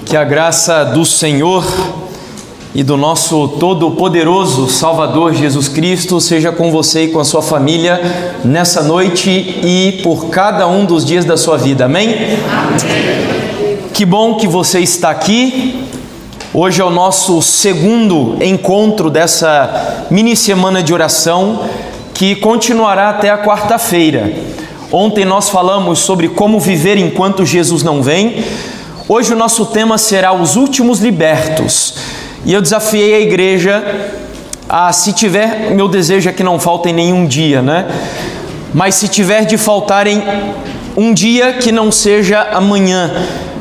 Que a graça do Senhor e do nosso todo-poderoso Salvador Jesus Cristo seja com você e com a sua família nessa noite e por cada um dos dias da sua vida. Amém? Amém. Que bom que você está aqui. Hoje é o nosso segundo encontro dessa mini semana de oração que continuará até a quarta-feira. Ontem nós falamos sobre como viver enquanto Jesus não vem. Hoje o nosso tema será os últimos libertos. E eu desafiei a igreja a, se tiver, meu desejo é que não faltem nenhum dia, né? Mas se tiver de faltarem um dia, que não seja amanhã.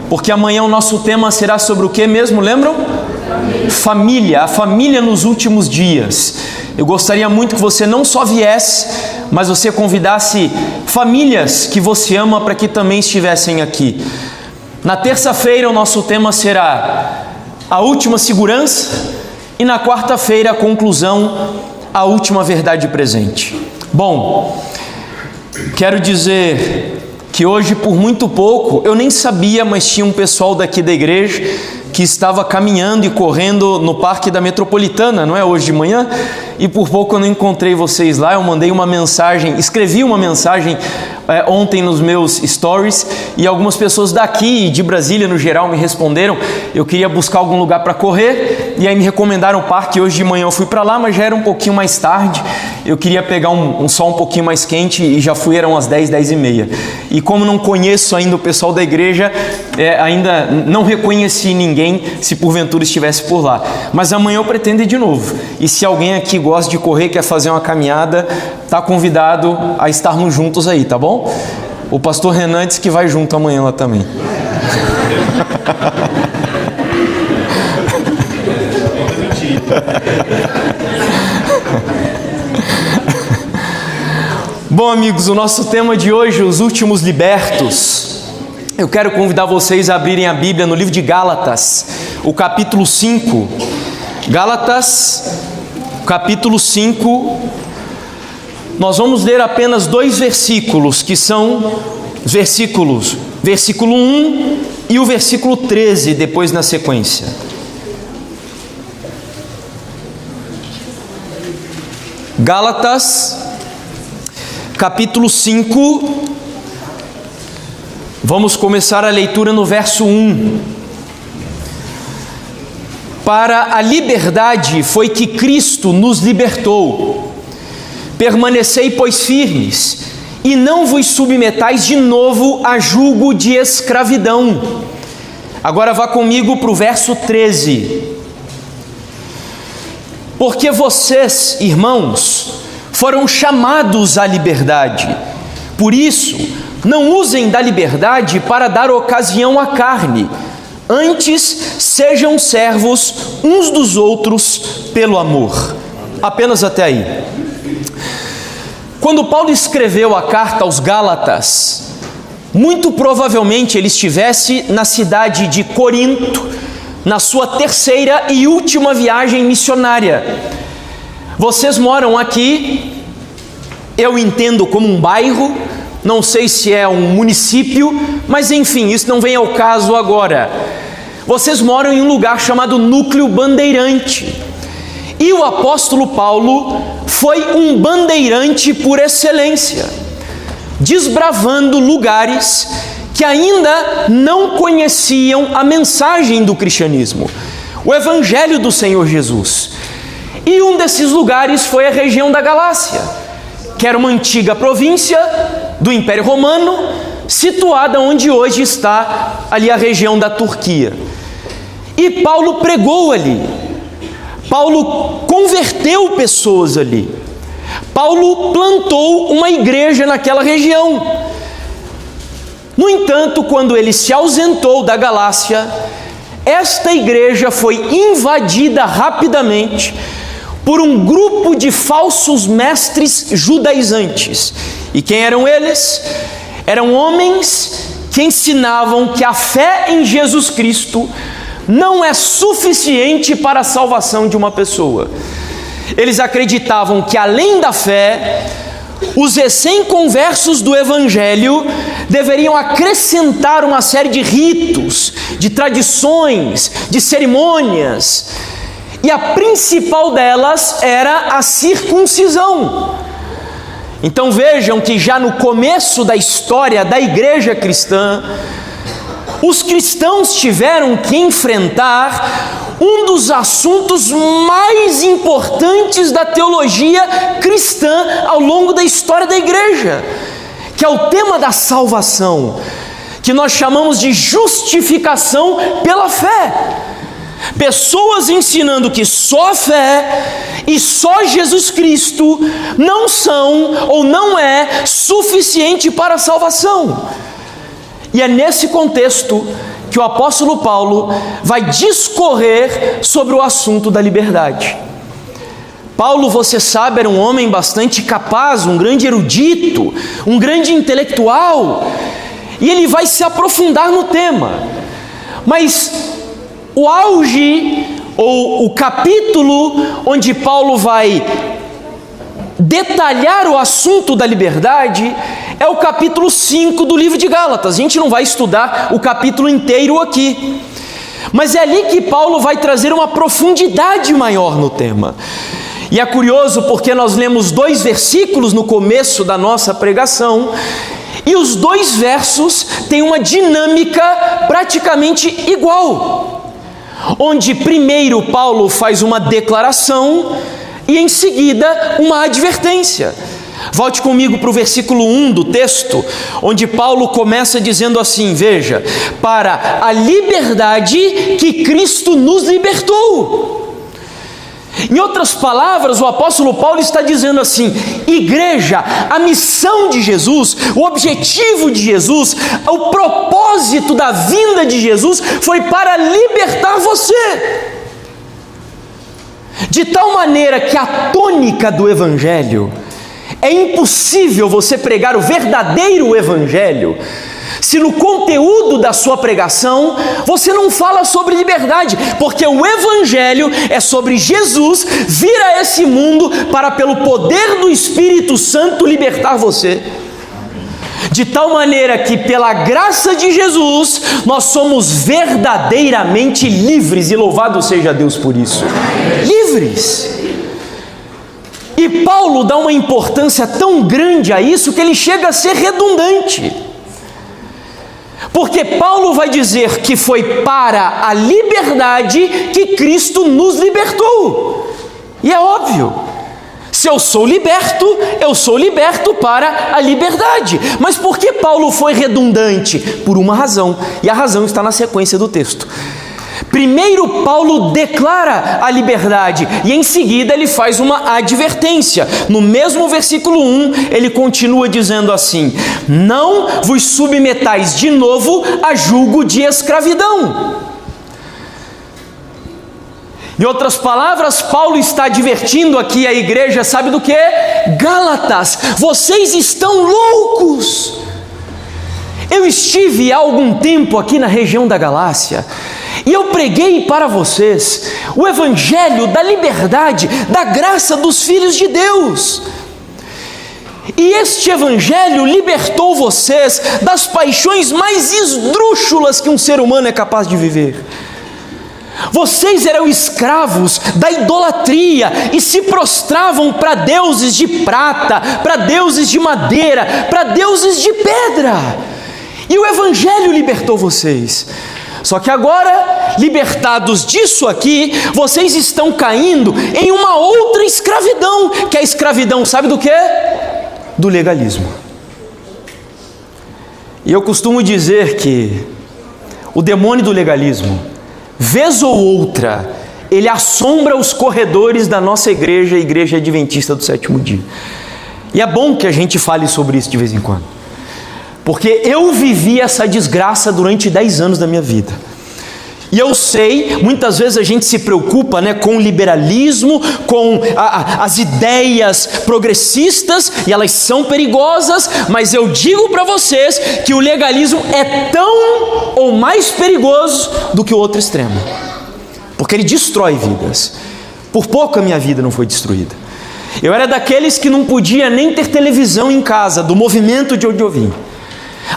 Porque amanhã o nosso tema será sobre o que mesmo, lembram? Família, a família nos últimos dias. Eu gostaria muito que você não só viesse, mas você convidasse famílias que você ama para que também estivessem aqui. Na terça-feira o nosso tema será a última segurança e na quarta-feira a conclusão, a última verdade presente. Bom, quero dizer que hoje por muito pouco, eu nem sabia, mas tinha um pessoal daqui da igreja que estava caminhando e correndo no Parque da Metropolitana, não é, hoje de manhã? E por pouco eu não encontrei vocês lá. Eu mandei uma mensagem, escrevi uma mensagem ontem nos meus stories e algumas pessoas daqui de Brasília no geral me responderam. Eu queria buscar algum lugar para correr e aí me recomendaram o parque. Hoje de manhã eu fui para lá, mas já era um pouquinho mais tarde. Eu queria pegar um sol um pouquinho mais quente e já fui, eram as 10, 10h30. E como não conheço ainda o pessoal da igreja, ainda não reconheci ninguém se porventura estivesse por lá. Mas amanhã eu pretendo ir de novo. E se alguém aqui gosta de correr, quer fazer uma caminhada, está convidado a estarmos juntos aí, tá bom? O pastor Renan disse que vai junto amanhã lá também. Bom, amigos, o nosso tema de hoje, os últimos libertos. Eu quero convidar vocês a abrirem a Bíblia no livro de Gálatas, o capítulo 5. Gálatas, capítulo 5. Nós vamos ler apenas 2 versículos, que são versículo 1 e o versículo 13, depois na sequência. Gálatas, capítulo 5, vamos começar a leitura no verso 1. Para a liberdade foi que Cristo nos libertou. Permanecei, pois, firmes, e não vos submetais de novo a jugo de escravidão. Agora vá comigo para o verso 13. Porque vocês, irmãos, foram chamados à liberdade. Por isso, não usem da liberdade para dar ocasião à carne. Antes, sejam servos uns dos outros pelo amor. Apenas até aí. Quando Paulo escreveu a carta aos Gálatas, muito provavelmente ele estivesse na cidade de Corinto, na sua terceira e última viagem missionária. Vocês moram aqui, eu entendo como um bairro, não sei se é um município, mas enfim, isso não vem ao caso agora. Vocês moram em um lugar chamado Núcleo Bandeirante. E o apóstolo Paulo foi um bandeirante por excelência, desbravando lugares que ainda não conheciam a mensagem do cristianismo, o evangelho do Senhor Jesus. E um desses lugares foi a região da Galácia, que era uma antiga província do Império Romano, situada onde hoje está ali a região da Turquia. E Paulo pregou ali. Paulo converteu pessoas ali. Paulo plantou uma igreja naquela região. No entanto, quando ele se ausentou da Galácia, esta igreja foi invadida rapidamente por um grupo de falsos mestres judaizantes. E quem eram eles? Eram homens que ensinavam que a fé em Jesus Cristo não é suficiente para a salvação de uma pessoa. Eles acreditavam que além da fé, os recém-conversos do Evangelho deveriam acrescentar uma série de ritos, de tradições, de cerimônias, e a principal delas era a circuncisão. Então vejam que já no começo da história da igreja cristã, os cristãos tiveram que enfrentar um dos assuntos mais importantes da teologia cristã ao longo da história da igreja, que é o tema da salvação, que nós chamamos de justificação pela fé. Pessoas ensinando que só a fé e só Jesus Cristo não são ou não é suficiente para a salvação. E é nesse contexto que o apóstolo Paulo vai discorrer sobre o assunto da liberdade. Paulo, você sabe, era um homem bastante capaz, um grande erudito, um grande intelectual, e ele vai se aprofundar no tema. Mas o auge, ou o capítulo onde Paulo vai detalhar o assunto da liberdade, é o capítulo 5 do livro de Gálatas. A gente não vai estudar o capítulo inteiro aqui, mas é ali que Paulo vai trazer uma profundidade maior no tema. E é curioso porque nós lemos 2 versículos no começo da nossa pregação, e os 2 versos têm uma dinâmica praticamente igual, onde primeiro Paulo faz uma declaração e em seguida uma advertência. Volte comigo para o versículo 1 do texto, onde Paulo começa dizendo assim: veja, para a liberdade que Cristo nos libertou. Em outras palavras, o apóstolo Paulo está dizendo assim: igreja, a missão de Jesus, o objetivo de Jesus, o propósito da vinda de Jesus foi para libertar você. De tal maneira que a tônica do Evangelho, é impossível você pregar o verdadeiro Evangelho se no conteúdo da sua pregação você não fala sobre liberdade, porque o Evangelho é sobre Jesus vir a esse mundo para, pelo poder do Espírito Santo, libertar você. De tal maneira que, pela graça de Jesus, nós somos verdadeiramente livres, e louvado seja Deus por isso. Livres. E Paulo dá uma importância tão grande a isso que ele chega a ser redundante. Porque Paulo vai dizer que foi para a liberdade que Cristo nos libertou. E é óbvio, se eu sou liberto para a liberdade. Mas por que Paulo foi redundante? Por uma razão, e a razão está na sequência do texto. Primeiro Paulo declara a liberdade e em seguida ele faz uma advertência. No mesmo versículo 1 ele continua dizendo assim: não vos submetais de novo a julgo de escravidão. Em outras palavras, Paulo está advertindo aqui a igreja, sabe do que? Gálatas, vocês estão loucos. Eu estive há algum tempo aqui na região da Galácia e eu preguei para vocês o evangelho da liberdade, da graça dos filhos de Deus. E este evangelho libertou vocês das paixões mais esdrúxulas que um ser humano é capaz de viver. Vocês eram escravos da idolatria e se prostravam para deuses de prata, para deuses de madeira, para deuses de pedra. E o evangelho libertou vocês. Só que agora, libertados disso aqui, vocês estão caindo em uma outra escravidão, que é a escravidão, sabe do quê? Do legalismo. E eu costumo dizer que o demônio do legalismo, vez ou outra, ele assombra os corredores da nossa igreja, a Igreja Adventista do Sétimo Dia. E é bom que a gente fale sobre isso de vez em quando, porque eu vivi essa desgraça durante 10 anos da minha vida. E eu sei, muitas vezes a gente se preocupa, com o liberalismo, com as ideias progressistas, e elas são perigosas, mas eu digo para vocês que o legalismo é tão ou mais perigoso do que o outro extremo, porque ele destrói vidas. Por pouco a minha vida não foi destruída. Eu era daqueles que não podia nem ter televisão em casa, do movimento de onde eu vim.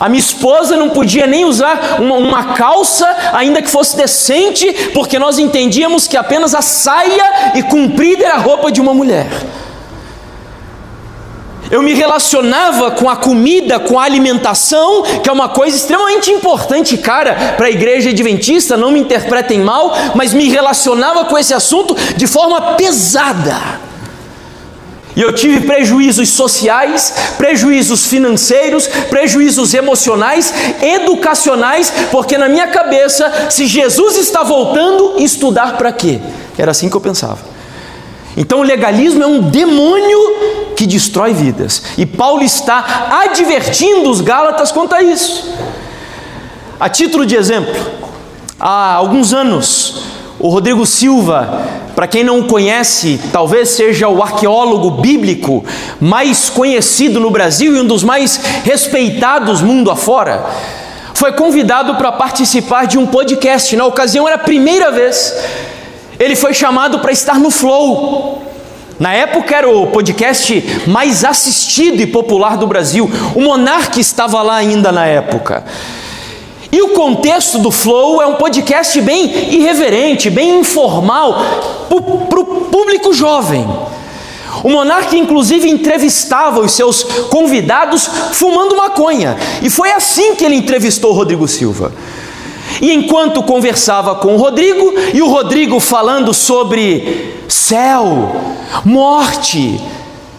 A minha esposa não podia nem usar uma calça, ainda que fosse decente, porque nós entendíamos que apenas a saia e comprida era a roupa de uma mulher. Eu me relacionava com a comida, com a alimentação, que é uma coisa extremamente importante, cara, para a igreja adventista, não me interpretem mal, mas me relacionava com esse assunto de forma pesada. E eu tive prejuízos sociais, prejuízos financeiros, prejuízos emocionais, educacionais, porque na minha cabeça, se Jesus está voltando, estudar para quê? Era assim que eu pensava. Então o legalismo é um demônio que destrói vidas. E Paulo está advertindo os Gálatas quanto a isso. A título de exemplo, há alguns anos, o Rodrigo Silva, para quem não o conhece, talvez seja o arqueólogo bíblico mais conhecido no Brasil e um dos mais respeitados mundo afora, foi convidado para participar de um podcast. Na ocasião era a primeira vez. Ele foi chamado para estar no Flow. Na época era o podcast mais assistido e popular do Brasil. O Monark estava lá ainda na época. E o contexto do Flow é um podcast bem irreverente, bem informal, para o público jovem. O Monark inclusive entrevistava os seus convidados fumando maconha. E foi assim que ele entrevistou o Rodrigo Silva. E enquanto conversava com o Rodrigo, e o Rodrigo falando sobre céu, morte,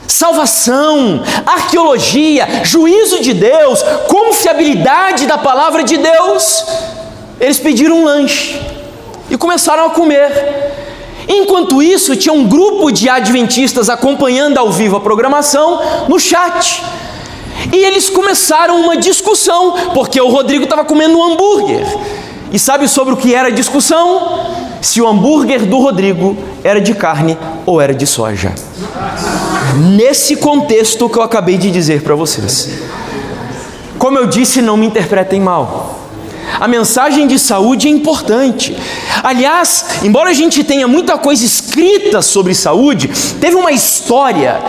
salvação, arqueologia, juízo de Deus, confiabilidade da palavra de Deus, eles pediram um lanche e começaram a comer. Enquanto isso, tinha um grupo de adventistas acompanhando ao vivo a programação no chat. E eles começaram uma discussão, porque o Rodrigo estava comendo um hambúrguer. E sabe sobre o que era a discussão? Se o hambúrguer do Rodrigo era de carne ou era de soja. Nesse contexto que eu acabei de dizer para vocês. Como eu disse, não me interpretem mal. A mensagem de saúde é importante. Aliás, embora a gente tenha muita coisa escrita sobre saúde, teve uma história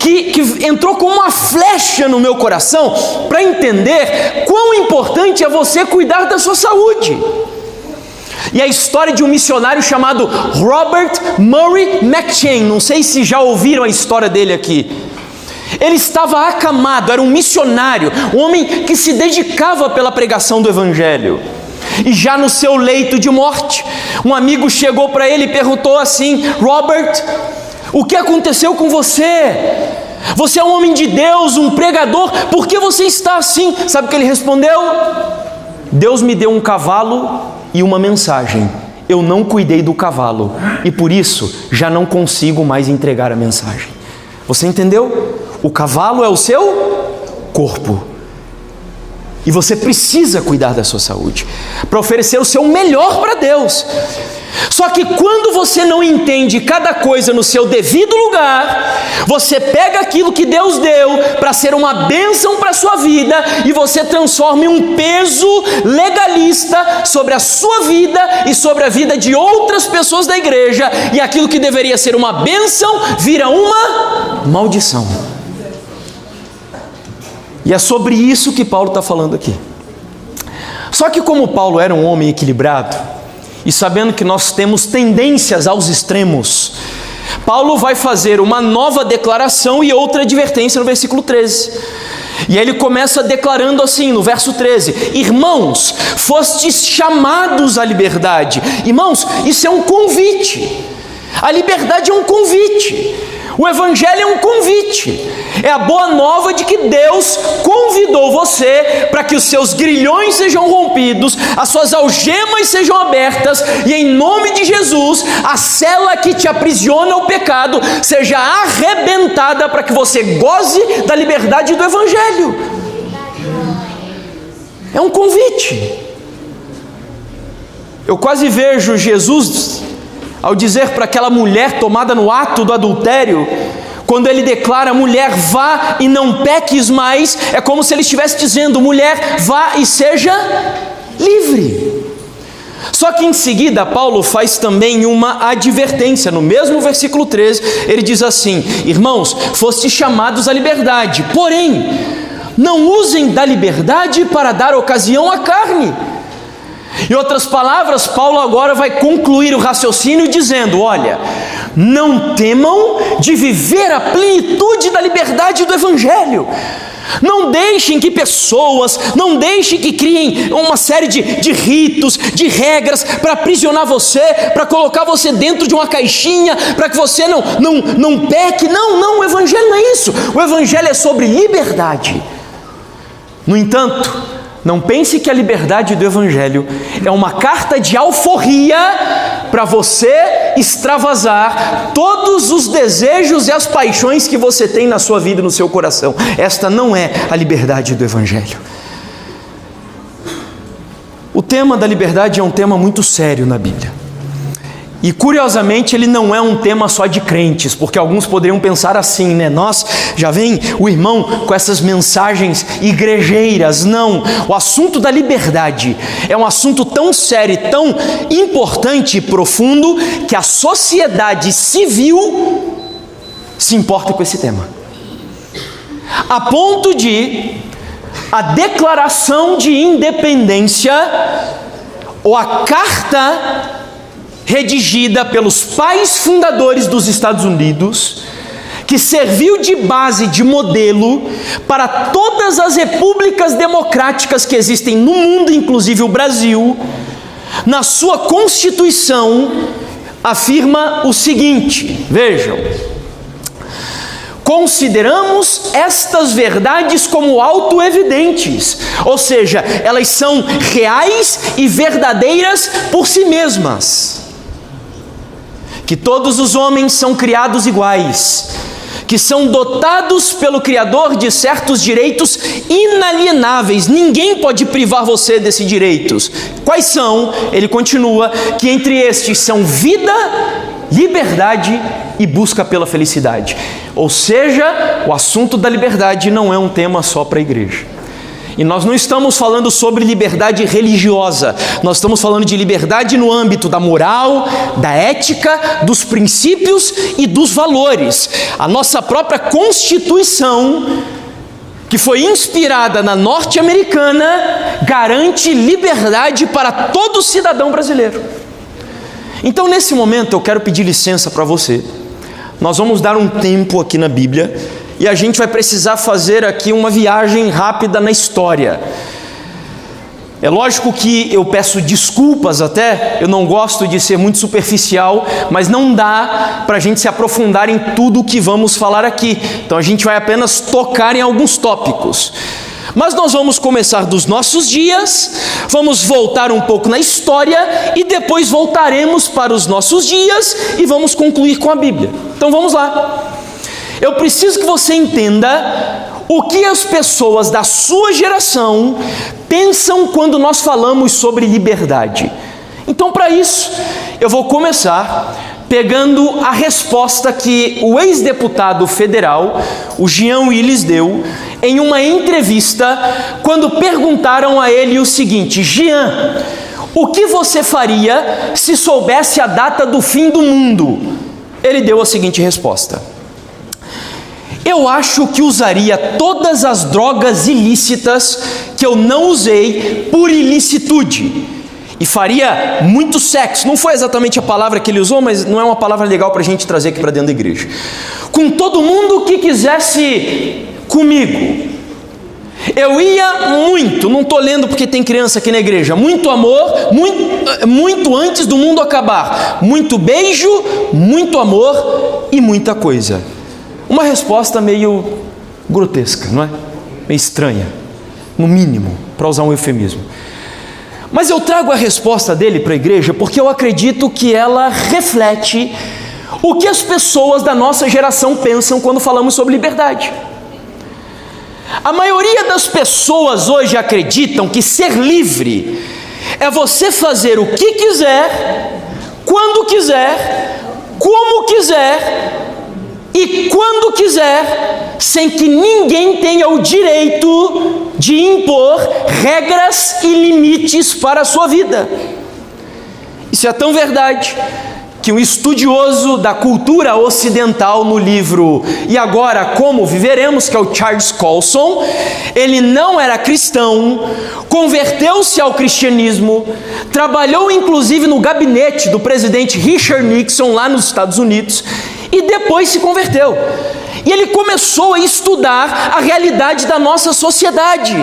que entrou como uma flecha no meu coração para entender quão importante é você cuidar da sua saúde. E a história de um missionário chamado Robert Murray McCheyne. Não sei se já ouviram a história dele aqui. Ele estava acamado, era um missionário, um homem que se dedicava pela pregação do Evangelho. E já no seu leito de morte, um amigo chegou para ele e perguntou assim: Robert, o que aconteceu com você? Você é um homem de Deus, um pregador, por que você está assim? Sabe o que ele respondeu? Deus me deu um cavalo e uma mensagem. Eu não cuidei do cavalo e por isso já não consigo mais entregar a mensagem. Você entendeu? O cavalo é o seu corpo. E você precisa cuidar da sua saúde para oferecer o seu melhor para Deus. Só que quando você não entende cada coisa no seu devido lugar, você pega aquilo que Deus deu para ser uma bênção para a sua vida e você transforma em um peso legalista sobre a sua vida e sobre a vida de outras pessoas da igreja, e aquilo que deveria ser uma bênção vira uma maldição. E é sobre isso que Paulo está falando aqui. Só que como Paulo era um homem equilibrado, e sabendo que nós temos tendências aos extremos, Paulo vai fazer uma nova declaração e outra advertência no versículo 13. E aí ele começa declarando assim no verso 13: Irmãos, fostes chamados à liberdade. Irmãos, isso é um convite. A liberdade é um convite. O Evangelho é um convite. É a boa nova de que Deus convidou você para que os seus grilhões sejam rompidos, as suas algemas sejam abertas e em nome de Jesus a cela que te aprisiona ao pecado seja arrebentada para que você goze da liberdade do Evangelho. É um convite. Eu quase vejo Jesus ao dizer para aquela mulher tomada no ato do adultério, quando ele declara: mulher, vá e não peques mais, é como se ele estivesse dizendo: mulher, vá e seja livre. Só que em seguida Paulo faz também uma advertência. No mesmo versículo 13 ele diz assim: irmãos, fostes chamados à liberdade, porém não usem da liberdade para dar ocasião à carne. Em outras palavras, Paulo agora vai concluir o raciocínio dizendo: olha, não temam de viver a plenitude da liberdade do Evangelho. Não deixem que pessoas, não deixem que criem uma série de ritos, de regras para aprisionar você, para colocar você dentro de uma caixinha, para que você não peque. Não, o Evangelho não é isso. O Evangelho é sobre liberdade. No entanto, não pense que a liberdade do Evangelho é uma carta de alforria para você extravasar todos os desejos e as paixões que você tem na sua vida e no seu coração. Esta não é a liberdade do Evangelho. O tema da liberdade é um tema muito sério na Bíblia. E curiosamente ele não é um tema só de crentes, porque alguns poderiam pensar assim, né? Nós, já vem o irmão com essas mensagens igrejeiras. Não, o assunto da liberdade é um assunto tão sério, tão importante e profundo, que a sociedade civil se importa com esse tema. A ponto de a declaração de independência, ou a carta redigida pelos pais fundadores dos Estados Unidos, que serviu de base, de modelo para todas as repúblicas democráticas que existem no mundo, inclusive o Brasil, na sua Constituição, afirma o seguinte, vejam: consideramos estas verdades como autoevidentes, ou seja, elas são reais e verdadeiras por si mesmas. Que todos os homens são criados iguais, que são dotados pelo Criador de certos direitos inalienáveis, ninguém pode privar você desses direitos. Quais são? Ele continua, que entre estes são vida, liberdade e busca pela felicidade. Ou seja, o assunto da liberdade não é um tema só para a igreja. E nós não estamos falando sobre liberdade religiosa, nós estamos falando de liberdade no âmbito da moral, da ética, dos princípios e dos valores. A nossa própria Constituição, que foi inspirada na norte-americana, garante liberdade para todo cidadão brasileiro. Então, nesse momento, eu quero pedir licença para você. Nós vamos dar um tempo aqui na Bíblia e a gente vai precisar fazer aqui uma viagem rápida na história. É lógico que eu peço desculpas até, eu não gosto de ser muito superficial, mas não dá para a gente se aprofundar em tudo o que vamos falar aqui. Então a gente vai apenas tocar em alguns tópicos. Mas nós vamos começar dos nossos dias, vamos voltar um pouco na história e depois voltaremos para os nossos dias e vamos concluir com a Bíblia. Então vamos lá. Eu preciso que você entenda o que as pessoas da sua geração pensam quando nós falamos sobre liberdade. Então, para isso, eu vou começar pegando a resposta que o ex-deputado federal, o Jean Willis, deu em uma entrevista quando perguntaram a ele o seguinte: Jean, o que você faria se soubesse a data do fim do mundo? Ele deu a seguinte resposta: eu acho que usaria todas as drogas ilícitas que eu não usei por ilicitude. E faria muito sexo. Não foi exatamente a palavra que ele usou, mas não é uma palavra legal para a gente trazer aqui para dentro da igreja. Com todo mundo que quisesse comigo. Eu ia muito, não estou lendo porque tem criança aqui na igreja, muito amor, muito antes do mundo acabar. Muito beijo, muito amor e muita coisa. Uma resposta meio grotesca, não é? Meio estranha, no mínimo, para usar um eufemismo. Mas eu trago a resposta dele para a igreja porque eu acredito que ela reflete o que as pessoas da nossa geração pensam quando falamos sobre liberdade. A maioria das pessoas hoje acreditam que ser livre é você fazer o que quiser, quando quiser, como quiser e quando quiser, sem que ninguém tenha o direito de impor regras e limites para a sua vida. Isso é tão verdade que um estudioso da cultura ocidental no livro E Agora Como Viveremos, que é o Charles Colson, ele não era cristão, converteu-se ao cristianismo, trabalhou inclusive no gabinete do presidente Richard Nixon lá nos Estados Unidos e depois se converteu. E ele começou a estudar a realidade da nossa sociedade.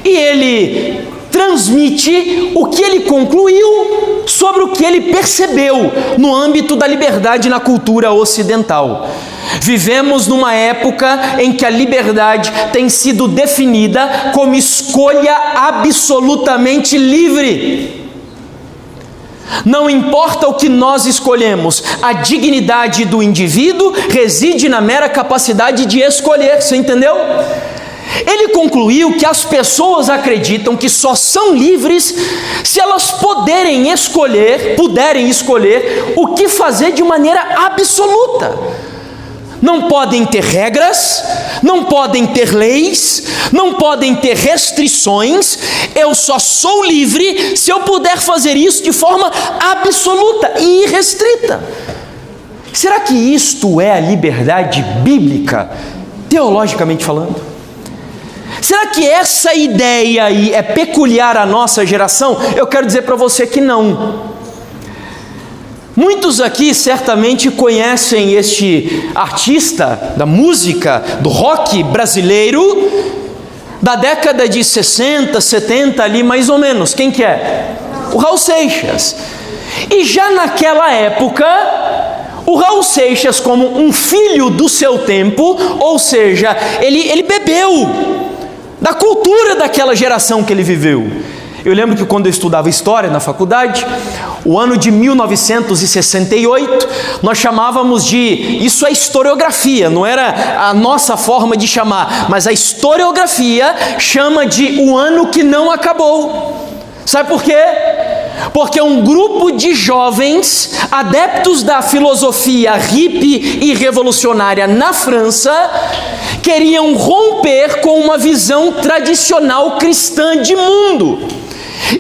E ele transmite o que ele concluiu sobre o que ele percebeu no âmbito da liberdade na cultura ocidental. Vivemos numa época em que a liberdade tem sido definida como escolha absolutamente livre. Não importa o que nós escolhemos, a dignidade do indivíduo reside na mera capacidade de escolher, você entendeu? Ele concluiu que as pessoas acreditam que só são livres se elas puderem escolher o que fazer de maneira absoluta. Não podem ter regras, não podem ter leis, não podem ter restrições. Eu só sou livre se eu puder fazer isso de forma absoluta e irrestrita. Será que isto é a liberdade bíblica, teologicamente falando? Será que essa ideia aí é peculiar à nossa geração? Eu quero dizer para você que não. Muitos aqui certamente conhecem este artista da música, do rock brasileiro, da década de 60, 70 ali mais ou menos. Quem que é? O Raul Seixas. E já naquela época, o Raul Seixas, como um filho do seu tempo, ou seja, ele bebeu da cultura daquela geração que ele viveu. Eu lembro que quando eu estudava História na faculdade, o ano de 1968, nós chamávamos de, isso é historiografia, não era a nossa forma de chamar, mas a historiografia chama de o ano que não acabou. Sabe por quê? Porque um grupo de jovens adeptos da filosofia hippie e revolucionária na França queriam romper com uma visão tradicional cristã de mundo.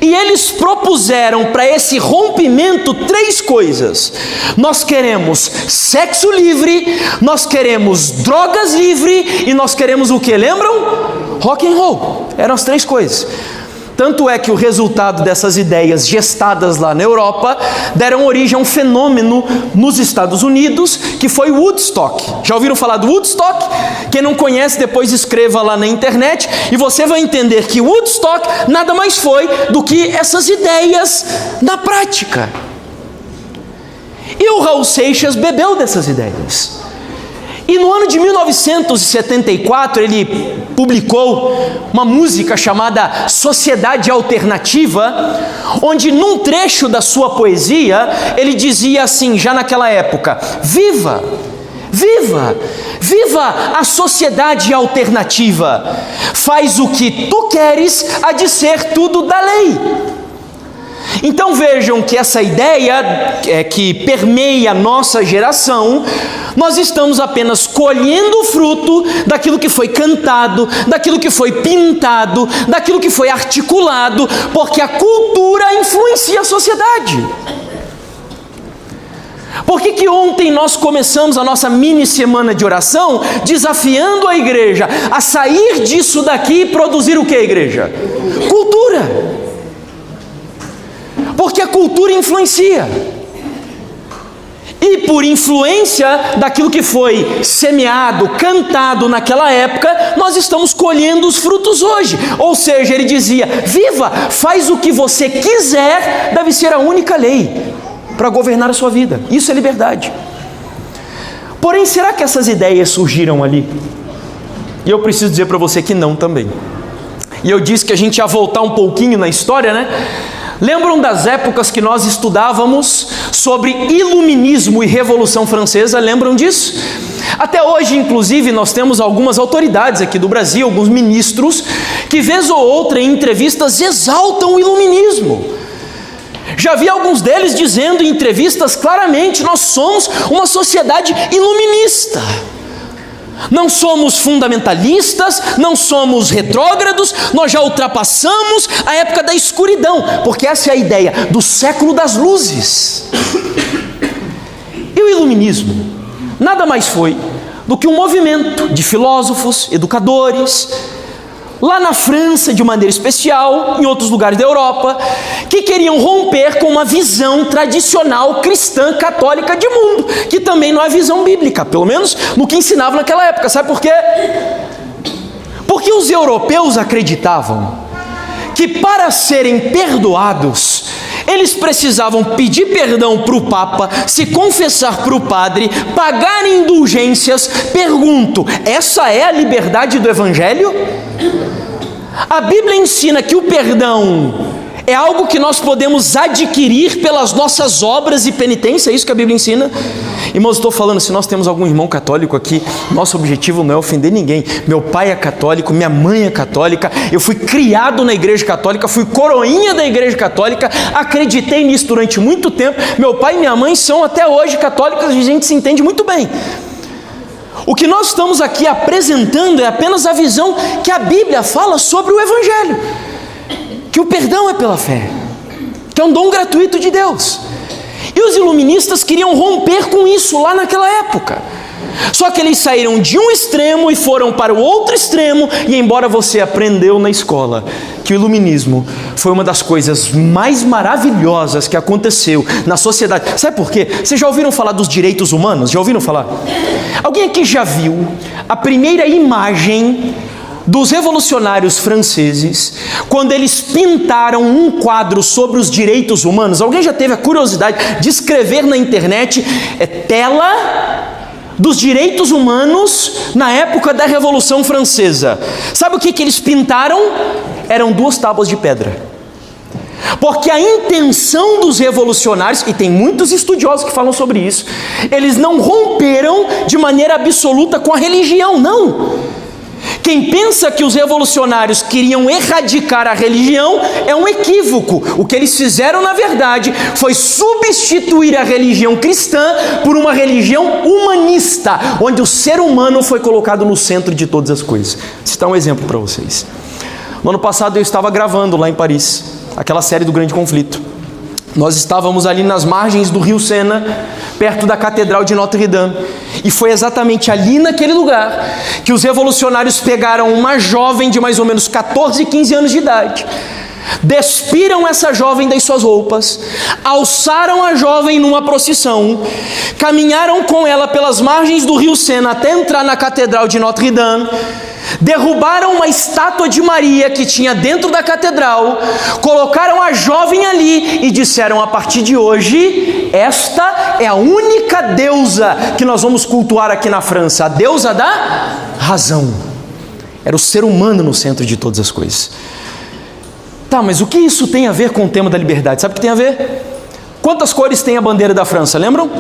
E eles propuseram para esse rompimento 3 coisas. Nós queremos sexo livre, nós queremos drogas livre e nós queremos o que? Lembram? Rock and roll. Eram as 3 coisas. Tanto é que o resultado dessas ideias gestadas lá na Europa deram origem a um fenômeno nos Estados Unidos, que foi o Woodstock. Já ouviram falar do Woodstock? Quem não conhece, depois escreva lá na internet e você vai entender que Woodstock nada mais foi do que essas ideias na prática. E o Raul Seixas bebeu dessas ideias. E no ano de 1974, ele publicou uma música chamada Sociedade Alternativa, onde num trecho da sua poesia, ele dizia assim, já naquela época: viva, viva, viva a sociedade alternativa, faz o que tu queres, há de ser tudo da lei. Então vejam que essa ideia que permeia a nossa geração, nós estamos apenas colhendo o fruto daquilo que foi cantado, daquilo que foi pintado, daquilo que foi articulado, porque a cultura influencia a sociedade. Por que ontem nós começamos a nossa mini semana de oração desafiando a igreja a sair disso daqui e produzir o que, igreja? Cultura. Porque a cultura influencia. E por influência daquilo que foi semeado, cantado naquela época, nós estamos colhendo os frutos hoje. Ou seja, ele dizia: viva, faz o que você quiser, deve ser a única lei para governar a sua vida. Isso é liberdade. Porém, será que essas ideias surgiram ali? E eu preciso dizer para você que não também. E eu disse que a gente ia voltar um pouquinho na história, né? Lembram das épocas que nós estudávamos sobre iluminismo e Revolução Francesa? Lembram disso? Até hoje, inclusive, nós temos algumas autoridades aqui do Brasil, alguns ministros, que vez ou outra em entrevistas exaltam o iluminismo. Já vi alguns deles dizendo em entrevistas claramente: nós somos uma sociedade iluminista. Não somos fundamentalistas, não somos retrógrados, nós já ultrapassamos a época da escuridão, porque essa é a ideia do século das luzes. E o iluminismo nada mais foi do que um movimento de filósofos, educadores, lá na França de maneira especial, em outros lugares da Europa, que queriam romper com uma visão tradicional cristã católica de mundo, que também não é visão bíblica, pelo menos no que ensinava naquela época. Sabe por quê? Porque os europeus acreditavam que para serem perdoados, eles precisavam pedir perdão para o Papa, se confessar para o padre, pagar indulgências. Pergunto, essa é a liberdade do Evangelho? A Bíblia ensina que o perdão é algo que nós podemos adquirir pelas nossas obras e penitência, é isso que a Bíblia ensina? Irmãos, estou falando, se nós temos algum irmão católico aqui, nosso objetivo não é ofender ninguém. Meu pai é católico, minha mãe é católica, eu fui criado na igreja católica, fui coroinha da igreja católica, acreditei nisso durante muito tempo. Meu pai e minha mãe são até hoje católicos, a gente se entende muito bem. O que nós estamos aqui apresentando é apenas a visão que a Bíblia fala sobre o Evangelho, que o perdão é pela fé, que é um dom gratuito de Deus. E os iluministas queriam romper com isso lá naquela época. Só que eles saíram de um extremo e foram para o outro extremo. E embora você aprendeu na escola que o iluminismo foi uma das coisas mais maravilhosas que aconteceu na sociedade. Sabe por quê? Vocês já ouviram falar dos direitos humanos? Já ouviram falar? Alguém aqui já viu a primeira imagem dos revolucionários franceses, quando eles pintaram um quadro sobre os direitos humanos? Alguém já teve a curiosidade de escrever na internet tela dos direitos humanos na época da Revolução Francesa? Sabe o que eles pintaram? Eram 2 tábuas de pedra. Porque a intenção dos revolucionários, e tem muitos estudiosos que falam sobre isso, eles não romperam de maneira absoluta com a religião, não. Quem pensa que os revolucionários queriam erradicar a religião é um equívoco. O que eles fizeram, na verdade, foi substituir a religião cristã por uma religião humanista, onde o ser humano foi colocado no centro de todas as coisas. Vou citar um exemplo para vocês. No ano passado eu estava gravando lá em Paris, aquela série do Grande Conflito. Nós estávamos ali nas margens do rio Sena, perto da Catedral de Notre Dame. E foi exatamente ali naquele lugar que os revolucionários pegaram uma jovem de mais ou menos 14, 15 anos de idade, despiram essa jovem das suas roupas, alçaram a jovem numa procissão, caminharam com ela pelas margens do rio Sena até entrar na Catedral de Notre Dame, derrubaram uma estátua de Maria que tinha dentro da catedral, colocaram a jovem ali e disseram: a partir de hoje, esta é a única deusa que nós vamos cultuar aqui na França, a deusa da razão. Era o ser humano no centro de todas as coisas. Tá, mas o que isso tem a ver com o tema da liberdade? Sabe o que tem a ver? Quantas cores tem a bandeira da França, lembram?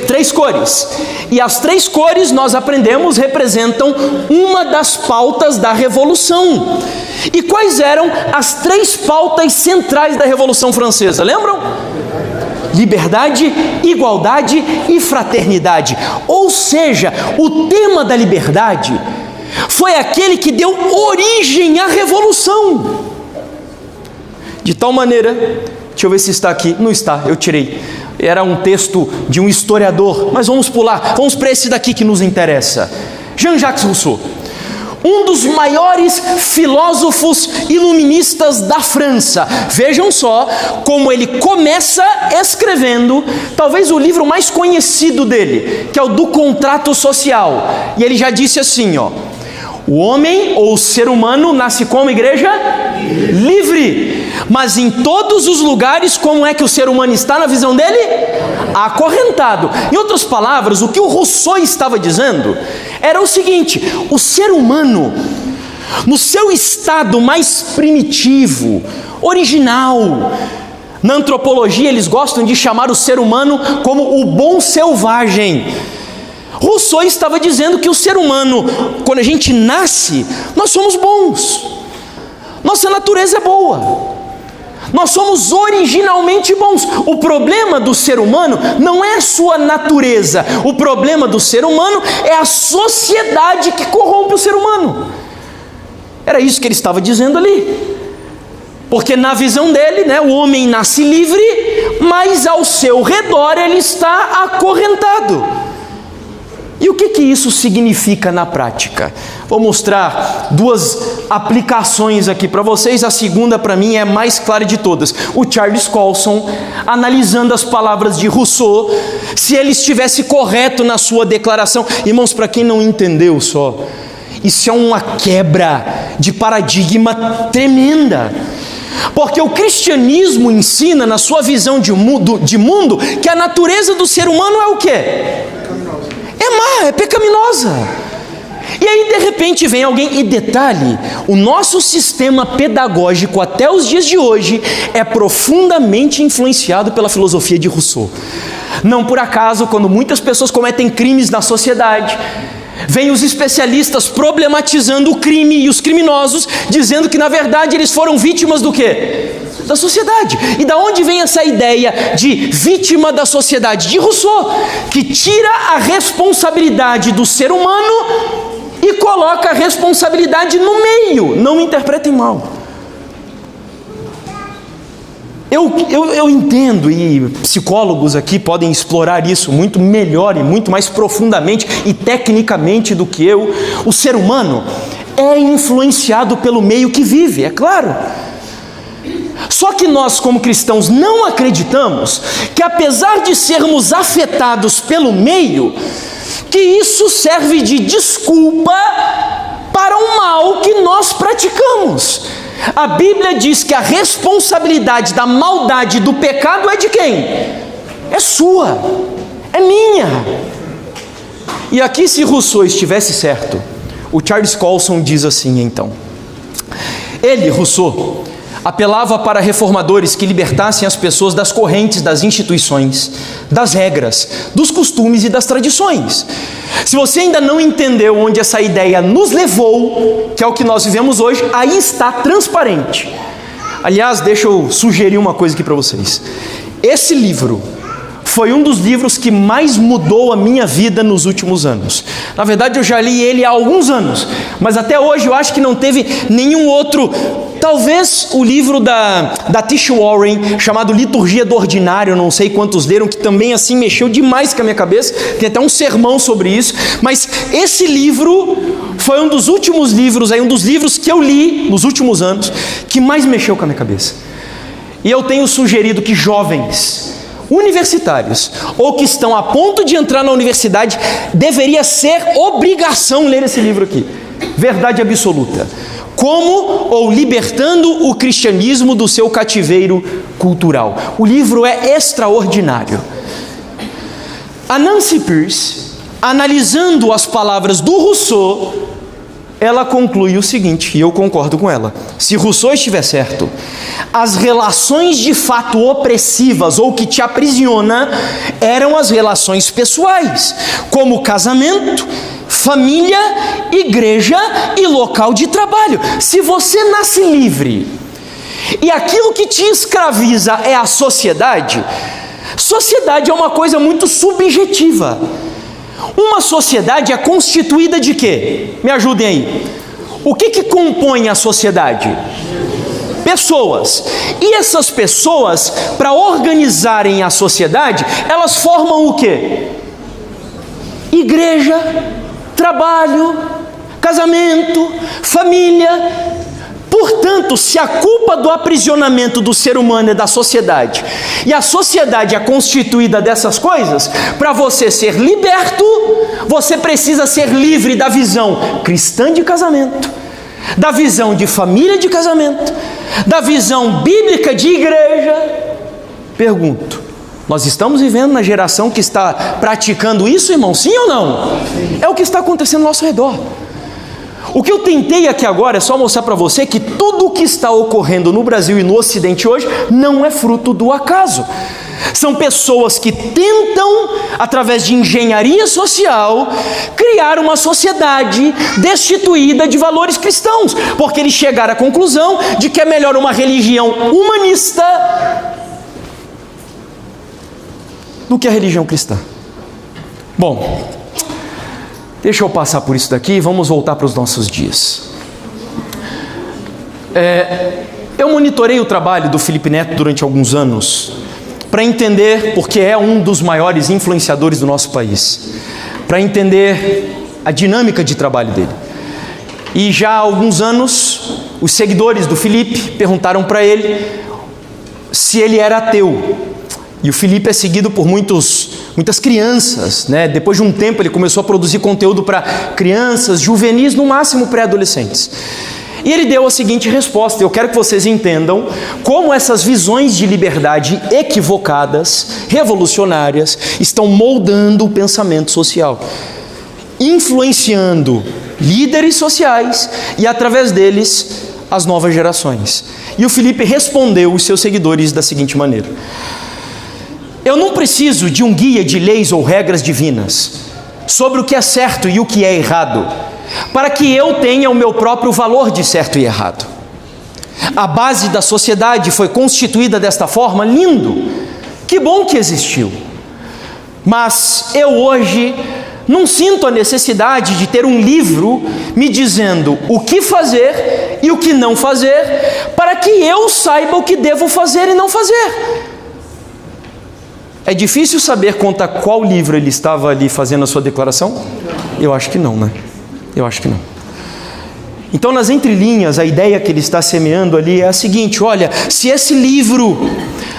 3 cores. E as 3 cores, nós aprendemos, representam uma das pautas da Revolução. E quais eram as 3 pautas centrais da Revolução Francesa, lembram? Liberdade, igualdade e fraternidade. Ou seja, o tema da liberdade foi aquele que deu origem à Revolução. De tal maneira, deixa eu ver se está aqui, não está, eu tirei. Era um texto de um historiador, mas vamos pular, vamos para esse daqui que nos interessa. Jean-Jacques Rousseau, um dos maiores filósofos iluministas da França. Vejam só como ele começa escrevendo talvez o livro mais conhecido dele, que é o do Contrato Social. E ele já disse assim, ó: o homem ou o ser humano nasce como, igreja? Livre. Mas em todos os lugares, como é que o ser humano está na visão dele? Acorrentado. Em outras palavras, o que o Rousseau estava dizendo era o seguinte: o ser humano, no seu estado mais primitivo, original, na antropologia eles gostam de chamar o ser humano como o bom selvagem. Rousseau estava dizendo que o ser humano, quando a gente nasce, nós somos bons. Nossa natureza é boa. Nós somos originalmente bons. O problema do ser humano não é a sua natureza. O problema do ser humano é a sociedade que corrompe o ser humano. Era isso que ele estava dizendo ali. Porque na visão dele, o homem nasce livre, mas ao seu redor ele está acorrentado. E o que isso significa na prática? Vou mostrar duas aplicações aqui para vocês. A segunda, para mim, é a mais clara de todas. O Charles Colson, analisando as palavras de Rousseau, se ele estivesse correto na sua declaração. Irmãos, para quem não entendeu só, isso é uma quebra de paradigma tremenda. Porque o cristianismo ensina, na sua visão de mundo, que a natureza do ser humano é o quê? É má, é pecaminosa. E aí de repente vem alguém, e detalhe, o nosso sistema pedagógico até os dias de hoje é profundamente influenciado pela filosofia de Rousseau. Não por acaso, quando muitas pessoas cometem crimes na sociedade, vêm os especialistas problematizando o crime e os criminosos, dizendo que na verdade eles foram vítimas do quê? Da sociedade. E da onde vem essa ideia de vítima da sociedade? De Rousseau, que tira a responsabilidade do ser humano e coloca a responsabilidade no meio. Não me interpretem mal. Eu entendo, e psicólogos aqui podem explorar isso muito melhor e muito mais profundamente e tecnicamente do que eu. O ser humano é influenciado pelo meio que vive, é claro. Só que nós, como cristãos, não acreditamos que, apesar de sermos afetados pelo meio, que isso serve de desculpa para o mal que nós praticamos. A Bíblia diz que a responsabilidade da maldade, do pecado, é de quem? É sua, é minha. E aqui, se Rousseau estivesse certo, o Charles Colson diz assim, então: ele, Rousseau, apelava para reformadores que libertassem as pessoas das correntes das instituições, das regras, dos costumes e das tradições. Se você ainda não entendeu onde essa ideia nos levou, que é o que nós vivemos hoje, aí está transparente. Aliás, deixa eu sugerir uma coisa aqui para vocês. Esse livro foi um dos livros que mais mudou a minha vida nos últimos anos. Na verdade, eu já li ele há alguns anos, mas até hoje eu acho que não teve nenhum outro. Talvez o livro da Tish Warren, chamado Liturgia do Ordinário, não sei quantos leram, que também assim mexeu demais com a minha cabeça, tem até um sermão sobre isso, mas esse livro foi um dos últimos livros, um dos livros que eu li nos últimos anos, que mais mexeu com a minha cabeça. E eu tenho sugerido que jovens universitários, ou que estão a ponto de entrar na universidade, deveria ser obrigação ler esse livro aqui, Verdade Absoluta. Como ou libertando o cristianismo do seu cativeiro cultural. O livro é extraordinário. A Nancy Pierce, analisando as palavras do Rousseau, ela conclui o seguinte, e eu concordo com ela: se Rousseau estiver certo, as relações de fato opressivas ou que te aprisiona eram as relações pessoais, como casamento, família, igreja e local de trabalho. Se você nasce livre e aquilo que te escraviza é a sociedade, sociedade é uma coisa muito subjetiva. Uma sociedade é constituída de quê? Me ajudem aí. O que compõe a sociedade? Pessoas. E essas pessoas, para organizarem a sociedade, elas formam o quê? Igreja, trabalho, casamento, família. Portanto, se a culpa do aprisionamento do ser humano é da sociedade, e a sociedade é constituída dessas coisas, para você ser liberto, você precisa ser livre da visão cristã de casamento, da visão de família de casamento, da visão bíblica de igreja. Pergunto, nós estamos vivendo na geração que está praticando isso, irmão? Sim ou não? É o que está acontecendo ao nosso redor. O que eu tentei aqui agora é só mostrar para você que tudo o que está ocorrendo no Brasil e no Ocidente hoje não é fruto do acaso. São pessoas que tentam, através de engenharia social, criar uma sociedade destituída de valores cristãos, porque eles chegaram à conclusão de que é melhor uma religião humanista do que a religião cristã. Bom, deixa eu passar por isso daqui e vamos voltar para os nossos dias. Eu monitorei o trabalho do Felipe Neto durante alguns anos para entender, porque é um dos maiores influenciadores do nosso país, para entender a dinâmica de trabalho dele. E já há alguns anos, os seguidores do Felipe perguntaram para ele se ele era ateu. E o Felipe é seguido por muitas crianças, né? Depois de um tempo ele começou a produzir conteúdo para crianças, juvenis, no máximo pré-adolescentes. E ele deu a seguinte resposta: eu quero que vocês entendam como essas visões de liberdade equivocadas, revolucionárias, estão moldando o pensamento social, influenciando líderes sociais e, através deles, as novas gerações. E o Felipe respondeu os seus seguidores da seguinte maneira: eu não preciso de um guia de leis ou regras divinas sobre o que é certo e o que é errado, para que eu tenha o meu próprio valor de certo e errado. A base da sociedade foi constituída desta forma, lindo, que bom que existiu. Mas eu hoje não sinto a necessidade de ter um livro me dizendo o que fazer e o que não fazer, para que eu saiba o que devo fazer e não fazer. É difícil saber contra qual livro ele estava ali fazendo a sua declaração? Eu acho que não, né? Eu acho que não. Então, nas entrelinhas, a ideia que ele está semeando ali é a seguinte: olha, se esse livro,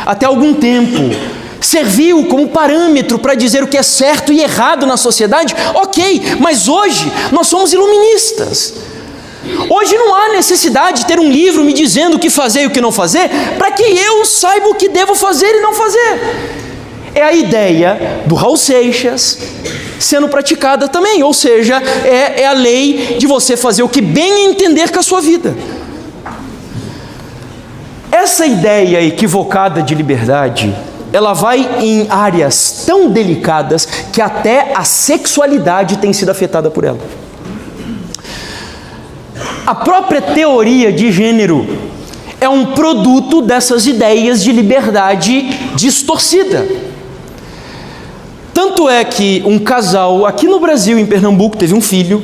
até algum tempo, serviu como parâmetro para dizer o que é certo e errado na sociedade, ok, mas hoje nós somos iluministas. Hoje não há necessidade de ter um livro me dizendo o que fazer e o que não fazer, para que eu saiba o que devo fazer e não fazer. É a ideia do Raul Seixas sendo praticada também, ou seja, é a lei de você fazer o que bem entender com a sua vida. Essa ideia equivocada de liberdade, ela vai em áreas tão delicadas que até a sexualidade tem sido afetada por ela. A própria teoria de gênero é um produto dessas ideias de liberdade distorcida. Tanto é que um casal aqui no Brasil, em Pernambuco, teve um filho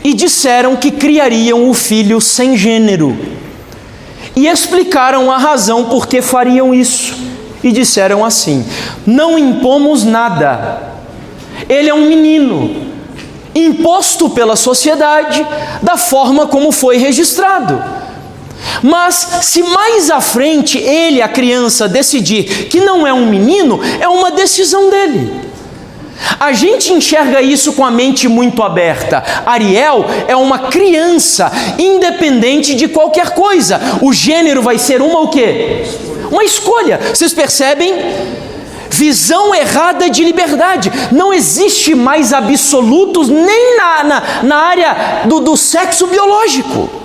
e disseram que criariam o filho sem gênero. E explicaram a razão por que fariam isso. E disseram assim: não impomos nada. Ele é um menino, imposto pela sociedade da forma como foi registrado. Mas se mais à frente ele, a criança, decidir que não é um menino, é uma decisão dele. A gente enxerga isso com a mente muito aberta. Ariel é uma criança, independente de qualquer coisa. O gênero vai ser o quê? Uma escolha. Vocês percebem? Visão errada de liberdade. Não existe mais absolutos nem na área do sexo biológico.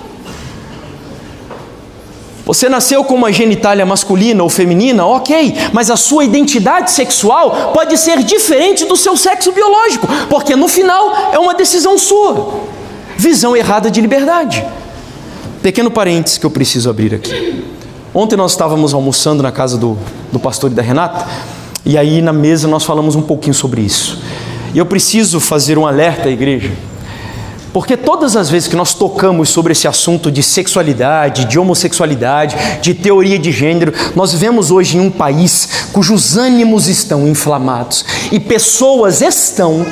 Você nasceu com uma genitália masculina ou feminina, ok, mas a sua identidade sexual pode ser diferente do seu sexo biológico, porque no final é uma decisão sua. Visão errada de liberdade. Pequeno parênteses que eu preciso abrir aqui. Ontem nós estávamos almoçando na casa do pastor e da Renata, e aí na mesa nós falamos um pouquinho sobre isso. E eu preciso fazer um alerta à igreja, porque todas as vezes que nós tocamos sobre esse assunto de sexualidade, de homossexualidade, de teoria de gênero, nós vivemos hoje em um país cujos ânimos estão inflamados e pessoas estão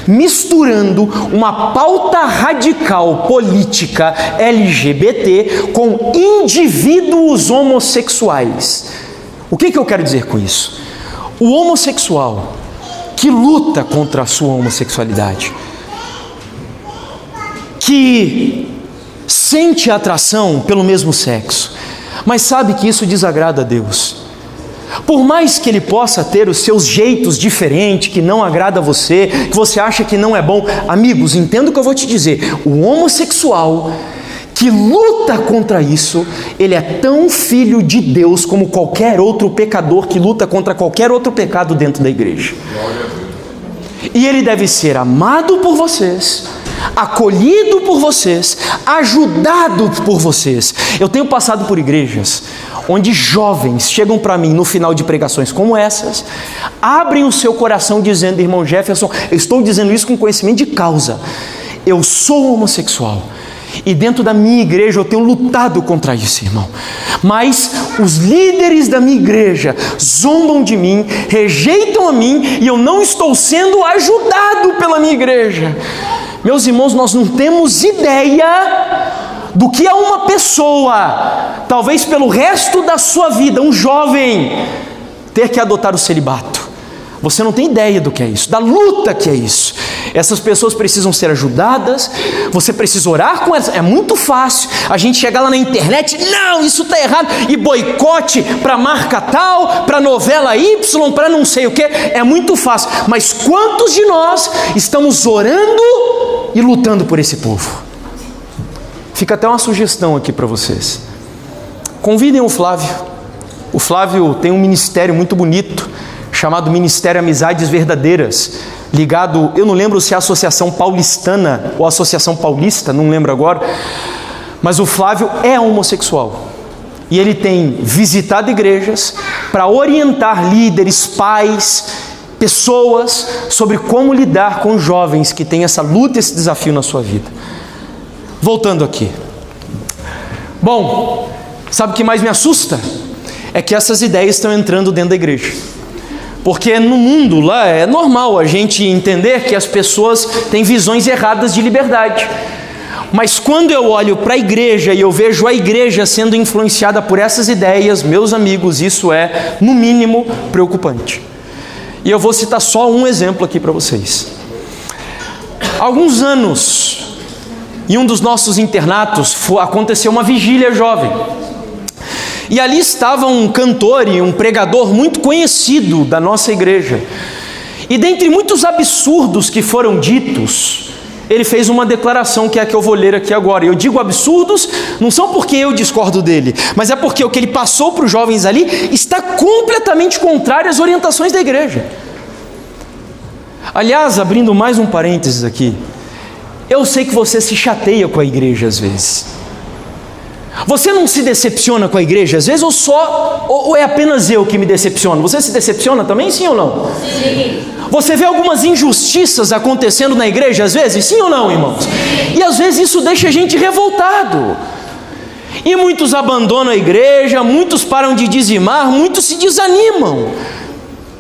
misturando uma pauta radical política LGBT com indivíduos homossexuais. O que eu quero dizer com isso? O homossexual que luta contra a sua homossexualidade, que sente atração pelo mesmo sexo, mas sabe que isso desagrada a Deus. Por mais que ele possa ter os seus jeitos diferentes, que não agrada a você, que você acha que não é bom, amigos, entenda o que eu vou te dizer. O homossexual que luta contra isso, ele é tão filho de Deus como qualquer outro pecador que luta contra qualquer outro pecado dentro da igreja. E ele deve ser amado por vocês, acolhido por vocês, ajudado por vocês. Eu tenho passado por igrejas onde jovens chegam para mim no final de pregações como essas, abrem o seu coração dizendo: irmão Jefferson, eu estou dizendo isso com conhecimento de causa, eu sou homossexual e dentro da minha igreja eu tenho lutado contra isso, irmão, mas os líderes da minha igreja zombam de mim, rejeitam a mim e eu não estou sendo ajudado pela minha igreja. Meus irmãos, nós não temos ideia do que é uma pessoa, talvez pelo resto da sua vida, um jovem, ter que adotar o celibato. Você não tem ideia do que é isso, da luta que é isso. Essas pessoas precisam ser ajudadas, você precisa orar com elas. É muito fácil a gente chegar lá na internet, não, isso está errado, e boicote para marca tal, para novela Y, para não sei o que. É muito fácil, mas quantos de nós estamos orando e lutando por esse povo? Fica até uma sugestão aqui para vocês. Convidem o Flávio. O Flávio tem um ministério muito bonito, chamado Ministério Amizades Verdadeiras, ligado, eu não lembro se é a Associação Paulistana ou a Associação Paulista, não lembro agora, mas o Flávio é homossexual. E ele tem visitado igrejas para orientar líderes, pais, pessoas, sobre como lidar com jovens que têm essa luta, esse desafio na sua vida. Voltando aqui. Bom, sabe o que mais me assusta? É que essas ideias estão entrando dentro da igreja. Porque no mundo lá é normal a gente entender que as pessoas têm visões erradas de liberdade. Mas quando eu olho para a igreja e eu vejo a igreja sendo influenciada por essas ideias, meus amigos, isso é, no mínimo, preocupante. E eu vou citar só um exemplo aqui para vocês. Há alguns anos, em um dos nossos internatos, aconteceu uma vigília jovem. E ali estava um cantor e um pregador muito conhecido da nossa igreja. E dentre muitos absurdos que foram ditos, ele fez uma declaração que é a que eu vou ler aqui agora. Eu digo absurdos, não são porque eu discordo dele, mas é porque o que ele passou para os jovens ali está completamente contrário às orientações da igreja. Aliás, abrindo mais um parênteses aqui, eu sei que você se chateia com a igreja às vezes. Você não se decepciona com a igreja às vezes, ou é apenas eu que me decepciono? Você se decepciona também, sim ou não? Sim. Você vê algumas injustiças acontecendo na igreja às vezes, sim ou não, irmãos? Sim. E às vezes isso deixa a gente revoltado. E muitos abandonam a igreja, muitos param de dizimar, muitos se desanimam.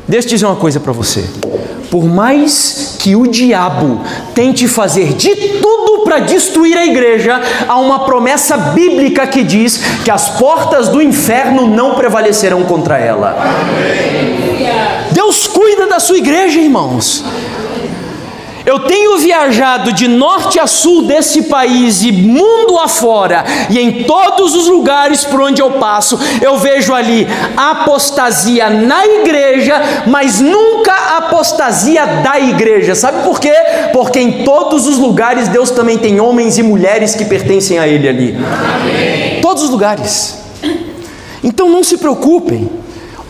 Deixa eu dizer uma coisa para você. Por mais que o diabo tente fazer de tudo para destruir a igreja, há uma promessa bíblica que diz que as portas do inferno não prevalecerão contra ela. Deus cuida da sua igreja, irmãos. Eu tenho viajado de norte a sul desse país e mundo afora, e em todos os lugares por onde eu passo, eu vejo ali apostasia na igreja, mas nunca apostasia da igreja. Sabe por quê? Porque em todos os lugares Deus também tem homens e mulheres que pertencem a Ele ali. Amém. Todos os lugares. Então não se preocupem.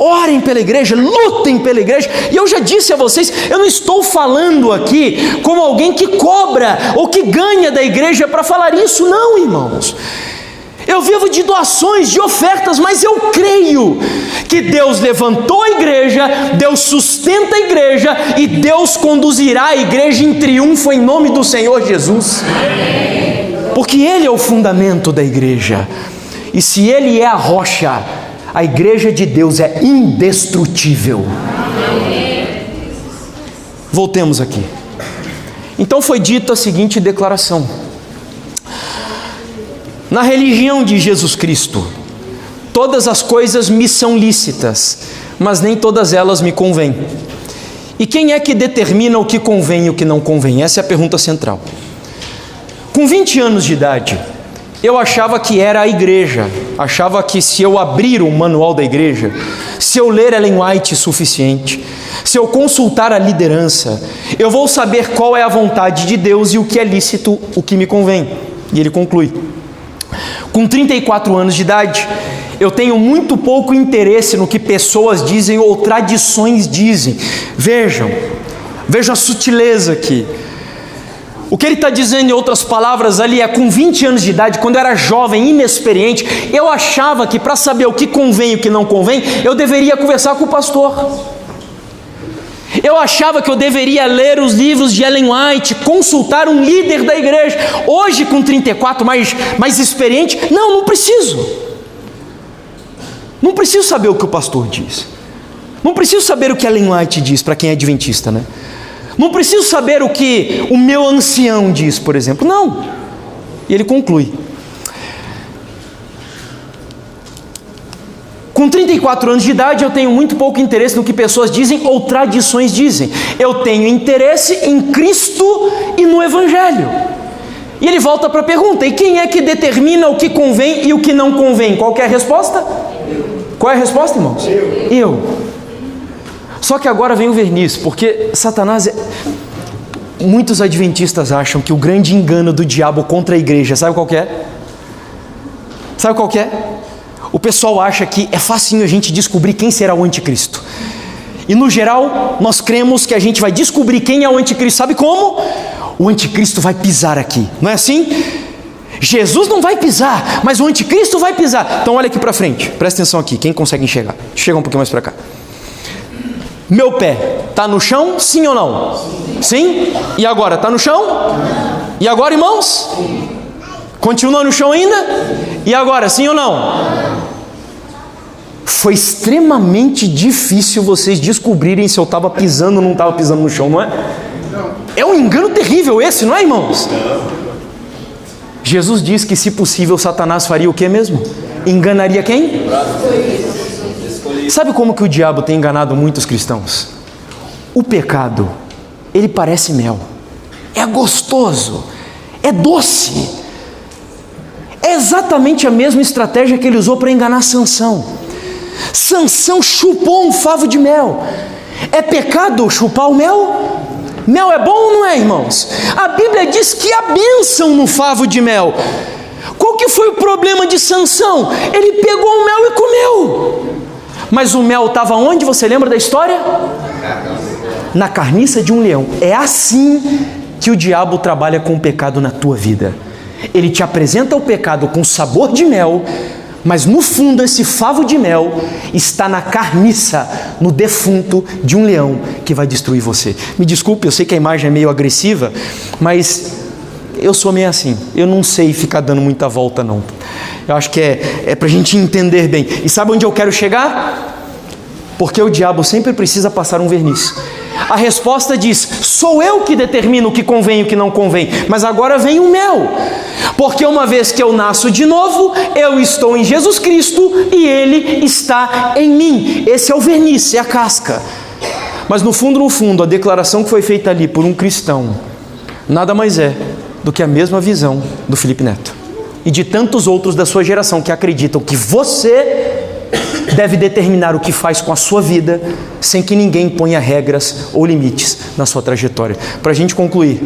Orem pela igreja, lutem pela igreja. E eu já disse a vocês, eu não estou falando aqui como alguém que cobra ou que ganha da igreja para falar isso, não, irmãos. Eu vivo de doações, de ofertas, mas eu creio que Deus levantou a igreja, Deus sustenta a igreja e Deus conduzirá a igreja em triunfo em nome do Senhor Jesus. Porque Ele é o fundamento da igreja. E se Ele é a rocha, a igreja de Deus é indestrutível. Voltemos aqui. Então foi dita a seguinte declaração: na religião de Jesus Cristo, todas as coisas me são lícitas, mas nem todas elas me convêm. E quem é que determina o que convém e o que não convém? Essa é a pergunta central. Com 20 anos de idade, eu achava que era a igreja, achava que se eu abrir o manual da igreja, se eu ler Ellen White suficiente, se eu consultar a liderança, eu vou saber qual é a vontade de Deus e o que é lícito, o que me convém. E ele conclui: com 34 anos de idade, eu tenho muito pouco interesse no que pessoas dizem ou tradições dizem. Vejam a sutileza aqui. O que ele está dizendo, em outras palavras, ali é: com 20 anos de idade, quando eu era jovem, inexperiente, eu achava que para saber o que convém e o que não convém, eu deveria conversar com o pastor. Eu achava que eu deveria ler os livros de Ellen White, consultar um líder da igreja. Hoje, com 34, mais experiente, não preciso. Não preciso saber o que o pastor diz. Não preciso saber o que Ellen White diz, para quem é adventista, né? Não preciso saber o que o meu ancião diz, por exemplo. Não. E ele conclui. Com 34 anos de idade, eu tenho muito pouco interesse no que pessoas dizem ou tradições dizem. Eu tenho interesse em Cristo e no Evangelho. E ele volta para a pergunta: e quem é que determina o que convém e o que não convém? Qual que é a resposta? Qual é a resposta, irmãos? Eu. Só que agora vem o verniz, porque Satanás Muitos adventistas acham que o grande engano do diabo contra a igreja, sabe qual que é? Sabe qual que é? O pessoal acha que é facinho a gente descobrir quem será o anticristo. E no geral, nós cremos que a gente vai descobrir quem é o anticristo. Sabe como? O anticristo vai pisar aqui, não é assim? Jesus não vai pisar, mas o anticristo vai pisar. Então olha aqui para frente, presta atenção aqui, quem consegue enxergar? Chega um pouquinho mais para cá. Meu pé está no chão, sim ou não? Sim? E agora, está no chão? E agora, irmãos? Continua no chão ainda? E agora, sim ou não? Foi extremamente difícil vocês descobrirem se eu estava pisando ou não estava pisando no chão, não é? É um engano terrível esse, não é, irmãos? Jesus diz que, se possível, Satanás faria o que mesmo? Enganaria quem? Sabe como que o diabo tem enganado muitos cristãos? O pecado, ele parece mel, é gostoso, é doce. É exatamente a mesma estratégia que ele usou para enganar Sansão. Sansão chupou um favo de mel. É pecado chupar o mel? Mel é bom ou não é, irmãos? A Bíblia diz que há bênção no favo de mel. Qual que foi o problema de Sansão? Ele pegou o mel e comeu. Mas o mel estava onde? Você lembra da história? Na carniça de um leão. É assim que o diabo trabalha com o pecado na tua vida. Ele te apresenta o pecado com sabor de mel, mas no fundo esse favo de mel está na carniça, no defunto de um leão que vai destruir você. Me desculpe, eu sei que a imagem é meio agressiva, mas eu sou meio assim, eu não sei ficar dando muita volta não. Eu acho que é para a gente entender bem. E sabe onde eu quero chegar? Porque o diabo sempre precisa passar um verniz. A resposta diz: sou eu que determino o que convém e o que não convém. Mas agora vem o mel. Porque uma vez que eu nasço de novo, eu estou em Jesus Cristo e Ele está em mim. Esse é o verniz, é a casca. Mas no fundo, a declaração que foi feita ali por um cristão nada mais é do que a mesma visão do Felipe Neto e de tantos outros da sua geração que acreditam que você deve determinar o que faz com a sua vida, sem que ninguém ponha regras ou limites na sua trajetória. Para a gente concluir,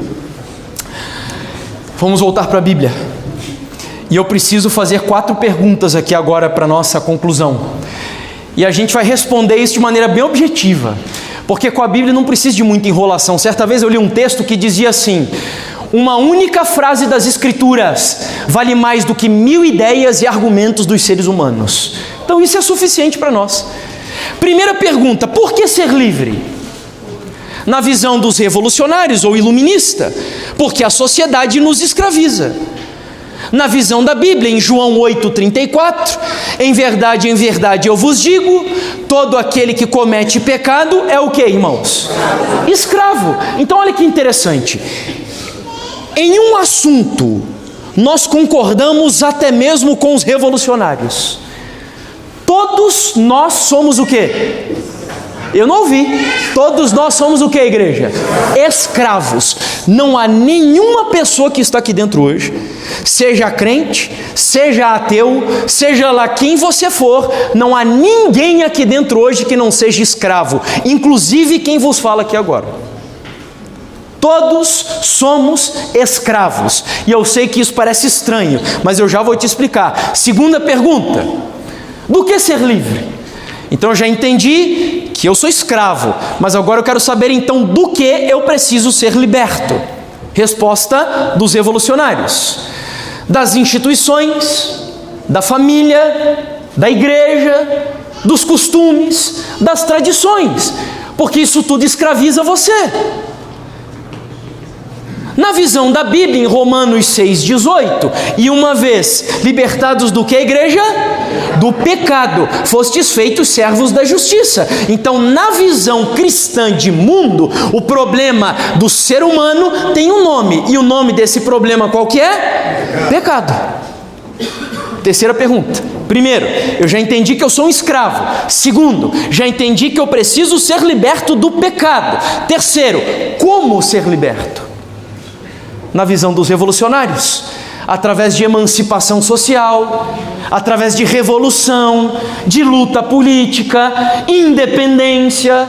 vamos voltar para a Bíblia. E eu preciso fazer 4 perguntas aqui agora para a nossa conclusão. E a gente vai responder isso de maneira bem objetiva, porque com a Bíblia não precisa de muita enrolação. Certa vez eu li um texto que dizia assim: uma única frase das Escrituras vale mais do que 1000 ideias e argumentos dos seres humanos. Então isso é suficiente para nós. Primeira pergunta: por que ser livre? Na visão dos revolucionários ou iluminista, porque a sociedade nos escraviza. Na visão da Bíblia, em João 8,34, em verdade, eu vos digo, todo aquele que comete pecado é o que, irmãos? Escravo. Então olha que interessante. Em um assunto, nós concordamos até mesmo com os revolucionários. Todos nós somos o quê? Eu não ouvi. Todos nós somos o quê, igreja? Escravos. Não há nenhuma pessoa que está aqui dentro hoje, seja crente, seja ateu, seja lá quem você for, não há ninguém aqui dentro hoje que não seja escravo, inclusive quem vos fala aqui agora. Todos somos escravos. E eu sei que isso parece estranho, mas eu já vou te explicar. Segunda pergunta: do que ser livre? Então eu já entendi que eu sou escravo, mas agora eu quero saber então do que eu preciso ser liberto. Resposta dos revolucionários: das instituições, da família, da igreja, dos costumes, das tradições, porque isso tudo escraviza você. Na visão da Bíblia, em Romanos 6,18, e uma vez libertados do que, igreja? Do pecado, fostes feitos servos da justiça. Então, na visão cristã de mundo, o problema do ser humano tem um nome, e o nome desse problema qual que é? Pecado. Terceira pergunta. Primeiro, eu já entendi que eu sou um escravo. Segundo, já entendi que eu preciso ser liberto do pecado. Terceiro, como ser liberto? Na visão dos revolucionários, através de emancipação social, através de revolução, de luta política, independência.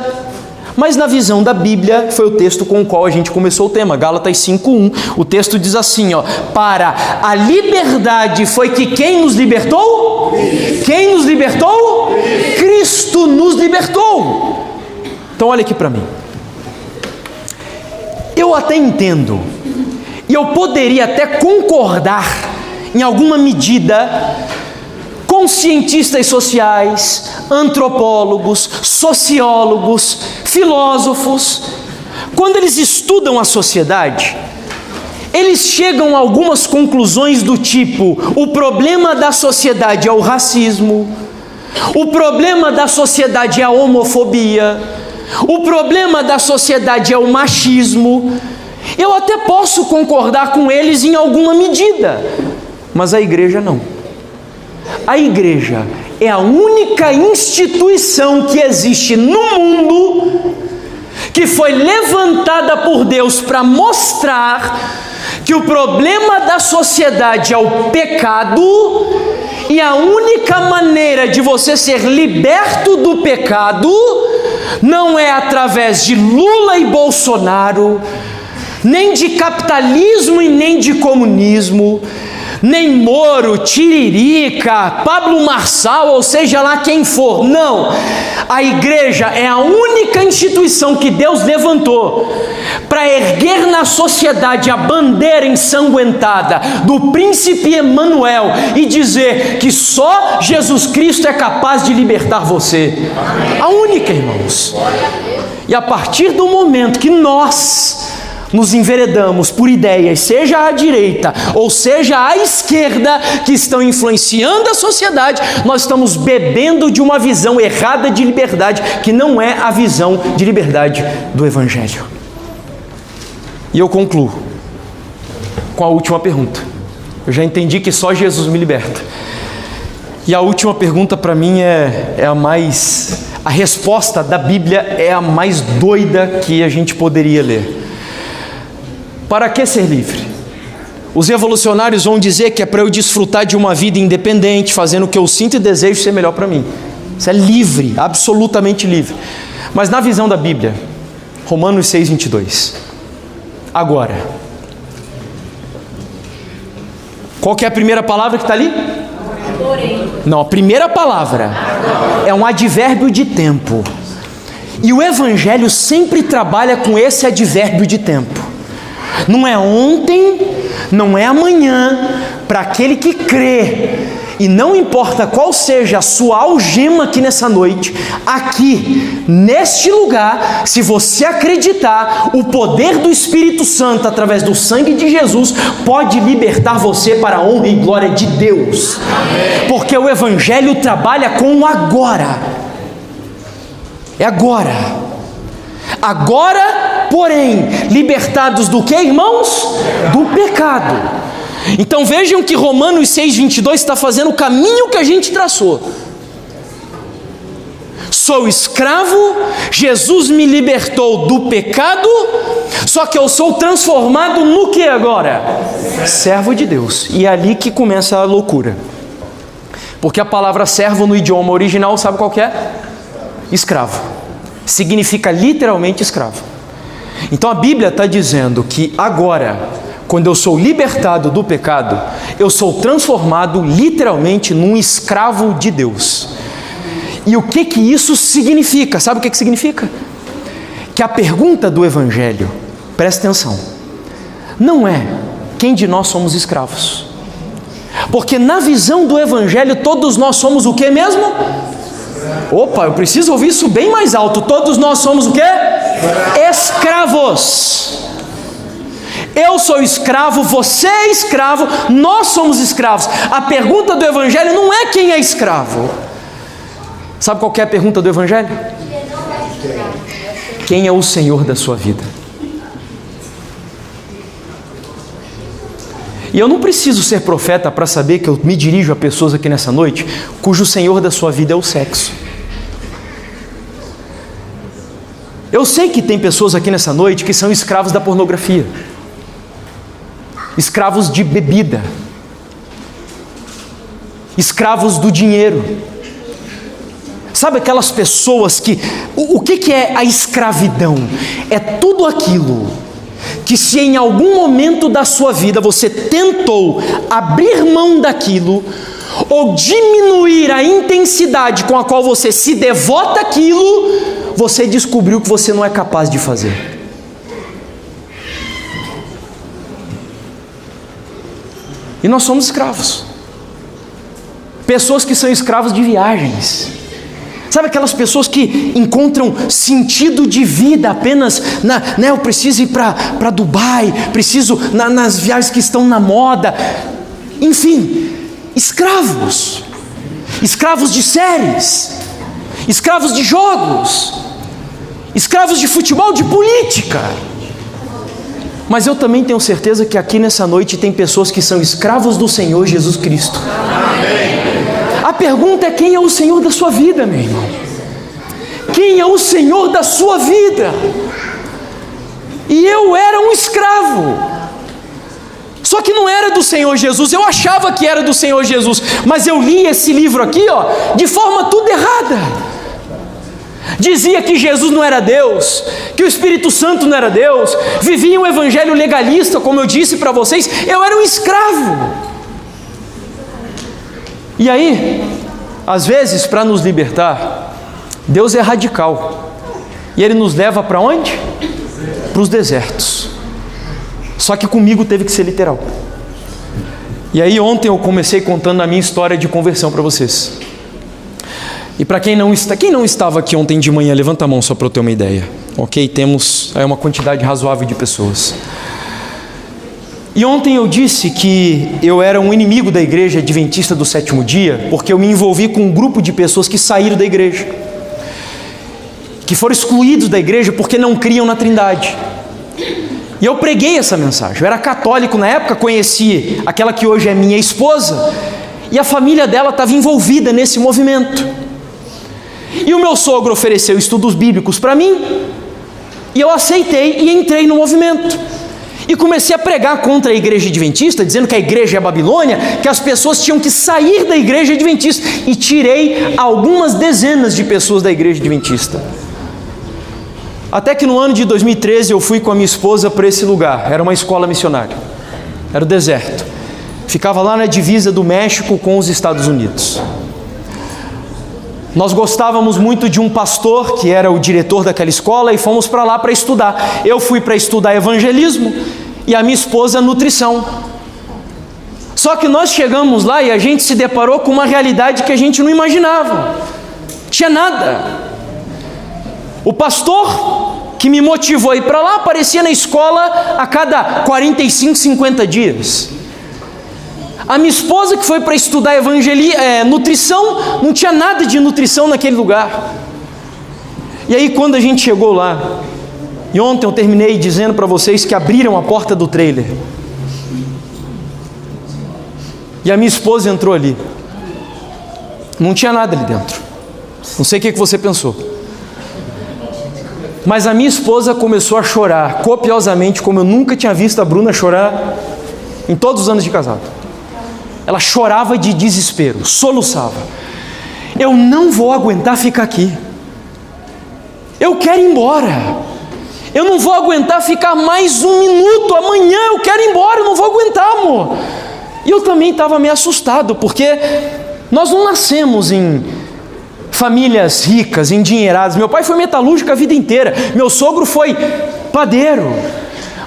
Mas na visão da Bíblia, foi o texto com o qual a gente começou o tema, Gálatas 5:1. O texto diz assim, para a liberdade foi que quem nos libertou? Quem nos libertou? Cristo nos libertou. Então olha aqui para mim. Eu até entendo, e eu poderia até concordar em alguma medida com cientistas sociais, antropólogos, sociólogos, filósofos. Quando eles estudam a sociedade, eles chegam a algumas conclusões do tipo: o problema da sociedade é o racismo, o problema da sociedade é a homofobia, o problema da sociedade é o machismo. Eu até posso concordar com eles em alguma medida, mas a igreja não. A igreja é a única instituição que existe no mundo que foi levantada por Deus para mostrar que o problema da sociedade é o pecado, e a única maneira de você ser liberto do pecado não é através de Lula e Bolsonaro, nem de capitalismo e nem de comunismo, nem Moro, Tiririca, Pablo Marçal, ou seja lá quem for. Não, a igreja é a única instituição que Deus levantou para erguer na sociedade a bandeira ensanguentada do príncipe Emanuel e dizer que só Jesus Cristo é capaz de libertar você. A única, irmãos. E a partir do momento que nós nos enveredamos por ideias, seja à direita ou seja à esquerda, que estão influenciando a sociedade, nós estamos bebendo de uma visão errada de liberdade, que não é a visão de liberdade do Evangelho. E eu concluo com a última pergunta. Eu já entendi que só Jesus me liberta. E a última pergunta para mim a resposta da Bíblia é a mais doida que a gente poderia ler. Para que ser livre? Os revolucionários vão dizer que é para eu desfrutar de uma vida independente, fazendo o que eu sinto e desejo ser melhor para mim. Isso é livre, absolutamente livre. Mas na visão da Bíblia, Romanos 6:22. Agora, qual que é a primeira palavra que está ali? Porém. Não, a primeira palavra é um advérbio de tempo. E o Evangelho sempre trabalha com esse advérbio de tempo. Não é ontem, não é amanhã, para aquele que crê. E não importa qual seja a sua algema aqui nessa noite, aqui, neste lugar, se você acreditar, o poder do Espírito Santo, através do sangue de Jesus, pode libertar você para a honra e glória de Deus. Amém. Porque o Evangelho trabalha com o agora. É agora. Agora, porém, libertados do que, irmãos? Do pecado. Então vejam que Romanos 6:22 está fazendo o caminho que a gente traçou. Sou escravo, Jesus me libertou do pecado, só que eu sou transformado no que agora? Servo de Deus. E é ali que começa a loucura. Porque a palavra servo no idioma original, sabe qual que é? Escravo. Significa literalmente escravo. Então a Bíblia está dizendo que agora, quando eu sou libertado do pecado, eu sou transformado literalmente num escravo de Deus. E o que isso significa? Sabe o que significa? Que a pergunta do Evangelho, presta atenção, não é quem de nós somos escravos. Porque na visão do Evangelho todos nós somos o que mesmo? Opa, eu preciso ouvir isso bem mais alto. Todos nós somos o quê? Escravos. Eu sou escravo, você é escravo, nós somos escravos. A pergunta do Evangelho não é quem é escravo. Sabe qual que é a pergunta do Evangelho? Quem é o Senhor da sua vida? E eu não preciso ser profeta para saber que eu me dirijo a pessoas aqui nessa noite cujo Senhor da sua vida é o sexo. Eu sei que tem pessoas aqui nessa noite que são escravos da pornografia, escravos de bebida, escravos do dinheiro. Sabe aquelas pessoas que... O que é a escravidão? É tudo aquilo que, se em algum momento da sua vida você tentou abrir mão daquilo, ou diminuir a intensidade com a qual você se devota àquilo, você descobriu que você não é capaz de fazer. E nós somos escravos. Pessoas que são escravos de viagens. Sabe aquelas pessoas que encontram sentido de vida apenas eu preciso ir para Dubai, preciso nas viagens que estão na moda. Enfim, escravos. Escravos de séries, escravos de jogos, escravos de futebol, de política. Mas eu também tenho certeza que aqui nessa noite tem pessoas que são escravos do Senhor Jesus Cristo. Amém. A pergunta é: quem é o Senhor da sua vida, meu irmão? Quem é o Senhor da sua vida? E eu era um escravo, só que não era do Senhor Jesus. Eu achava que era do Senhor Jesus, mas eu li esse livro aqui, de forma tudo errada. Dizia que Jesus não era Deus, que o Espírito Santo não era Deus, vivia um evangelho legalista, como eu disse para vocês. Eu era um escravo. E aí, às vezes, para nos libertar, Deus é radical, e Ele nos leva para onde? Para os desertos. Só que comigo teve que ser literal. E aí ontem eu comecei contando a minha história de conversão para vocês. E para quem não estava aqui ontem de manhã, levanta a mão só para eu ter uma ideia. Ok? Temos uma quantidade razoável de pessoas. E ontem eu disse que eu era um inimigo da igreja adventista do sétimo dia, porque eu me envolvi com um grupo de pessoas que saíram da igreja, que foram excluídos da igreja porque não criam na Trindade. E eu preguei essa mensagem. Eu era católico na época, conheci aquela que hoje é minha esposa, e a família dela estava envolvida nesse movimento. E o meu sogro ofereceu estudos bíblicos para mim, e eu aceitei e entrei no movimento. E comecei a pregar contra a igreja adventista, dizendo que a igreja é a Babilônia, que as pessoas tinham que sair da igreja adventista. E tirei algumas dezenas de pessoas da igreja adventista. Até que no ano de 2013 eu fui com a minha esposa para esse lugar. Era uma escola missionária, era o deserto, ficava lá na divisa do México com os Estados Unidos. Nós gostávamos muito de um pastor que era o diretor daquela escola, e fomos para lá para estudar. Eu fui para estudar evangelismo e a minha esposa nutrição. Só que nós chegamos lá e a gente se deparou com uma realidade que a gente não imaginava. Tinha nada. O pastor que me motivou a ir para lá aparecia na escola a cada 45, 50 dias. A minha esposa, que foi para estudar nutrição, não tinha nada de nutrição naquele lugar. E aí quando a gente chegou lá, e ontem eu terminei dizendo para vocês que abriram a porta do trailer, e a minha esposa entrou ali, não tinha nada ali dentro. Não sei o que você pensou, mas a minha esposa começou a chorar copiosamente, como eu nunca tinha visto a Bruna chorar em todos os anos de casado. Ela chorava de desespero, soluçava. Eu não vou aguentar ficar aqui. Eu quero ir embora. Eu não vou aguentar ficar mais um minuto. Amanhã eu quero ir embora, eu não vou aguentar, amor. E eu também estava meio assustado, porque nós não nascemos em famílias ricas, endinheiradas. Meu pai foi metalúrgico a vida inteira. Meu sogro foi padeiro.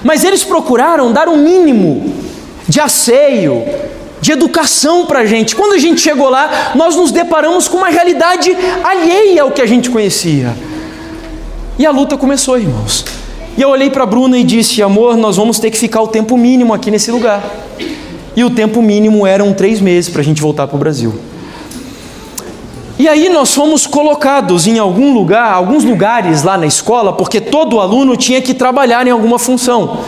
Mas eles procuraram dar um mínimo de asseio, de educação para a gente. Quando a gente chegou lá, nós nos deparamos com uma realidade alheia ao que a gente conhecia. E a luta começou, irmãos. E eu olhei para a Bruna e disse: amor, nós vamos ter que ficar o tempo mínimo aqui nesse lugar. E o tempo mínimo eram 3 meses para a gente voltar para o Brasil. E aí nós fomos colocados em alguns lugares lá na escola, porque todo aluno tinha que trabalhar em alguma função.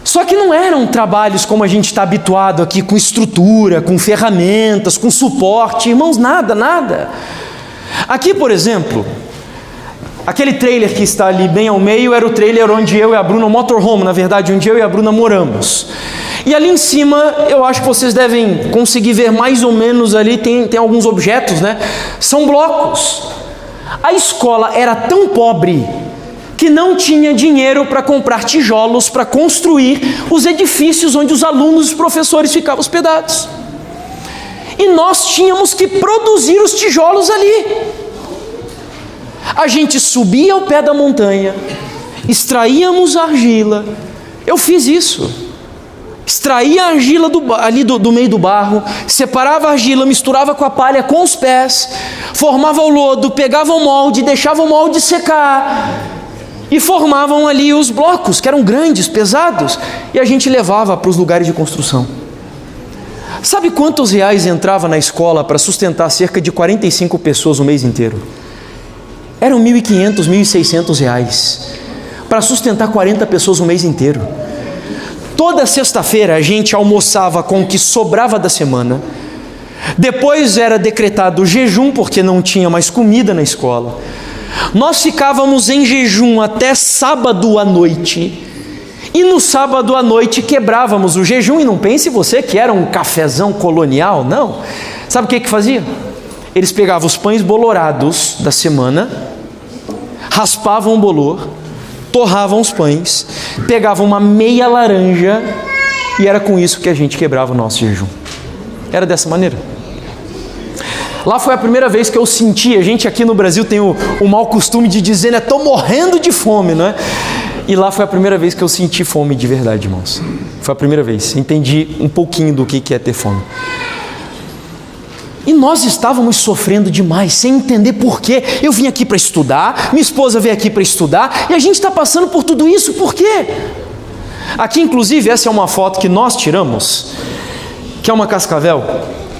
Só que não eram trabalhos como a gente está habituado aqui, com estrutura, com ferramentas, com suporte. Irmãos, nada. Aqui, por exemplo, aquele trailer que está ali bem ao meio era o trailer onde eu e a Bruna, o motorhome, na verdade, onde eu e a Bruna moramos. E ali em cima, eu acho que vocês devem conseguir ver mais ou menos ali, tem alguns objetos, né? São blocos. A escola era tão pobre que não tinha dinheiro para comprar tijolos para construir os edifícios onde os alunos e os professores ficavam hospedados. E nós tínhamos que produzir os tijolos ali. A gente subia ao pé da montanha, extraíamos a argila. Eu fiz isso. Extraía a argila do meio do barro, separava a argila, misturava com a palha com os pés, formava o lodo, pegava o molde, deixava o molde secar e formavam ali os blocos, que eram grandes, pesados, e a gente levava para os lugares de construção. Sabe quantos reais entrava na escola para sustentar cerca de 45 pessoas o mês inteiro? Eram R$1.500, R$1.600 para sustentar 40 pessoas o mês inteiro. Toda sexta-feira a gente almoçava com o que sobrava da semana. Depois era decretado jejum, porque não tinha mais comida na escola. Nós ficávamos em jejum até sábado à noite. E no sábado à noite quebrávamos o jejum. E não pense você que era um cafezão colonial, não. Sabe o que fazia? Eles pegavam os pães bolorados da semana, raspavam o bolor, torravam os pães, pegavam uma meia laranja e era com isso que a gente quebrava o nosso jejum. Era dessa maneira. Lá foi a primeira vez que eu senti, a gente aqui no Brasil tem o mau costume de dizer, né, estou morrendo de fome, não é? E lá foi a primeira vez que eu senti fome de verdade, irmãos. Foi a primeira vez, entendi um pouquinho do que é ter fome. E nós estávamos sofrendo demais, sem entender por quê. Eu vim aqui para estudar, minha esposa veio aqui para estudar, e a gente está passando por tudo isso, por quê? Aqui, inclusive, essa é uma foto que nós tiramos, que é uma cascavel.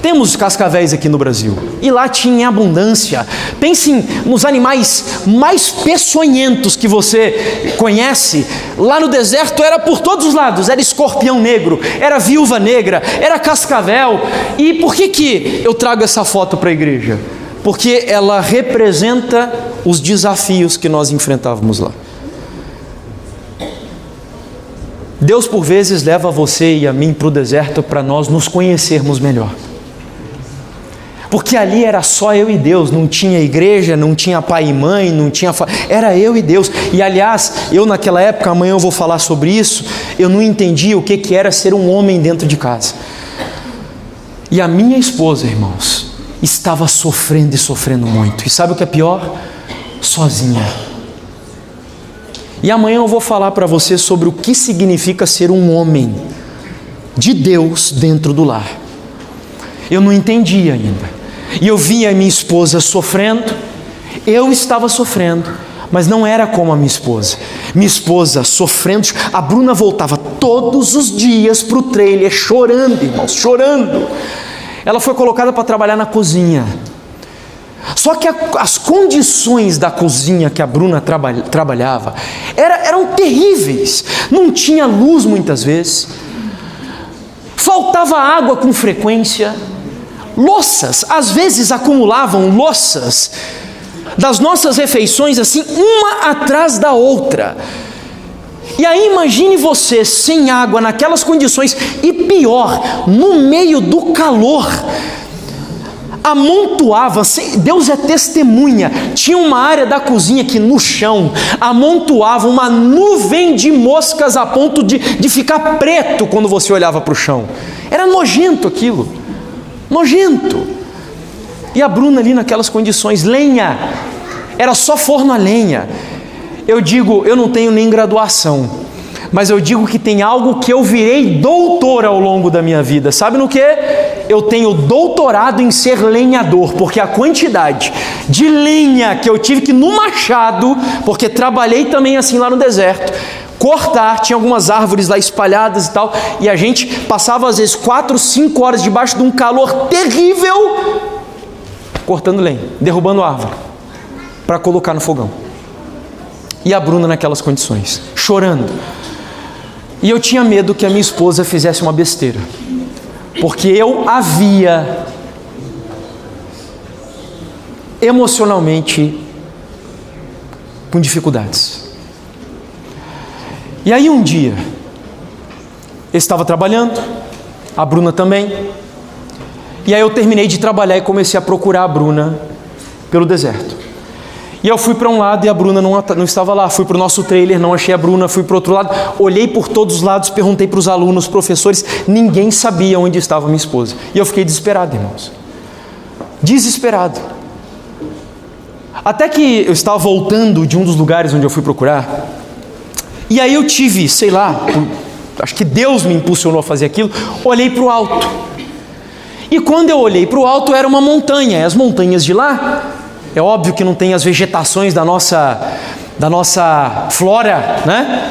Temos cascavéis aqui no Brasil, e lá tinha abundância. Pensem nos animais mais peçonhentos que você conhece. Lá no deserto era por todos os lados, era escorpião negro, era viúva negra, era cascavel. E por que eu trago essa foto para a igreja? Porque ela representa os desafios que nós enfrentávamos lá. Deus por vezes leva você e a mim para o deserto para nós nos conhecermos melhor. Porque ali era só eu e Deus, não tinha igreja, não tinha pai e mãe, era eu e Deus. E aliás, eu naquela época, amanhã eu vou falar sobre isso, eu não entendia o que era ser um homem dentro de casa. E a minha esposa, irmãos, estava sofrendo e sofrendo muito. E sabe o que é pior? Sozinha. E amanhã eu vou falar para você sobre o que significa ser um homem de Deus dentro do lar. Eu não entendi ainda. E eu via a minha esposa sofrendo, eu estava sofrendo, mas não era como a minha esposa. Minha esposa sofrendo, a Bruna voltava todos os dias para o trailer chorando, irmãos, chorando. Ela foi colocada para trabalhar na cozinha. Só que as condições da cozinha que a Bruna trabalhava eram terríveis. Não tinha luz muitas vezes, faltava água com frequência. Louças, às vezes acumulavam louças das nossas refeições assim, uma atrás da outra. E aí imagine você sem água, naquelas condições, e pior, no meio do calor, amontoava, Deus é testemunha, tinha uma área da cozinha que no chão amontoava uma nuvem de moscas a ponto de ficar preto quando você olhava para o chão. Era nojento aquilo. Nojento. E a Bruna ali naquelas condições, lenha, era só forno a lenha. Eu digo, eu não tenho nem graduação, mas eu digo que tem algo que eu virei doutor ao longo da minha vida. Sabe no que? Eu tenho doutorado em ser lenhador, porque a quantidade de lenha que eu tive que no machado, porque trabalhei também assim lá no deserto, cortar, tinha algumas árvores lá espalhadas e tal, e a gente passava às vezes 4, 5 horas debaixo de um calor terrível, cortando lenha, derrubando árvore, para colocar no fogão. E a Bruna naquelas condições, chorando. E eu tinha medo que a minha esposa fizesse uma besteira, porque eu havia emocionalmente com dificuldades. E aí um dia, eu estava trabalhando, a Bruna também, e aí eu terminei de trabalhar e comecei a procurar a Bruna pelo deserto. E eu fui para um lado e a Bruna não estava lá. Fui para o nosso trailer, não achei a Bruna. Fui para o outro lado, olhei por todos os lados, perguntei para os alunos, professores, ninguém sabia onde estava minha esposa. E eu fiquei desesperado, irmãos. Desesperado. Até que eu estava voltando de um dos lugares onde eu fui procurar, e aí eu tive, sei lá, acho que Deus me impulsionou a fazer aquilo, olhei para o alto. E quando eu olhei para o alto, era uma montanha. E as montanhas de lá, é óbvio que não tem as vegetações da nossa flora, né?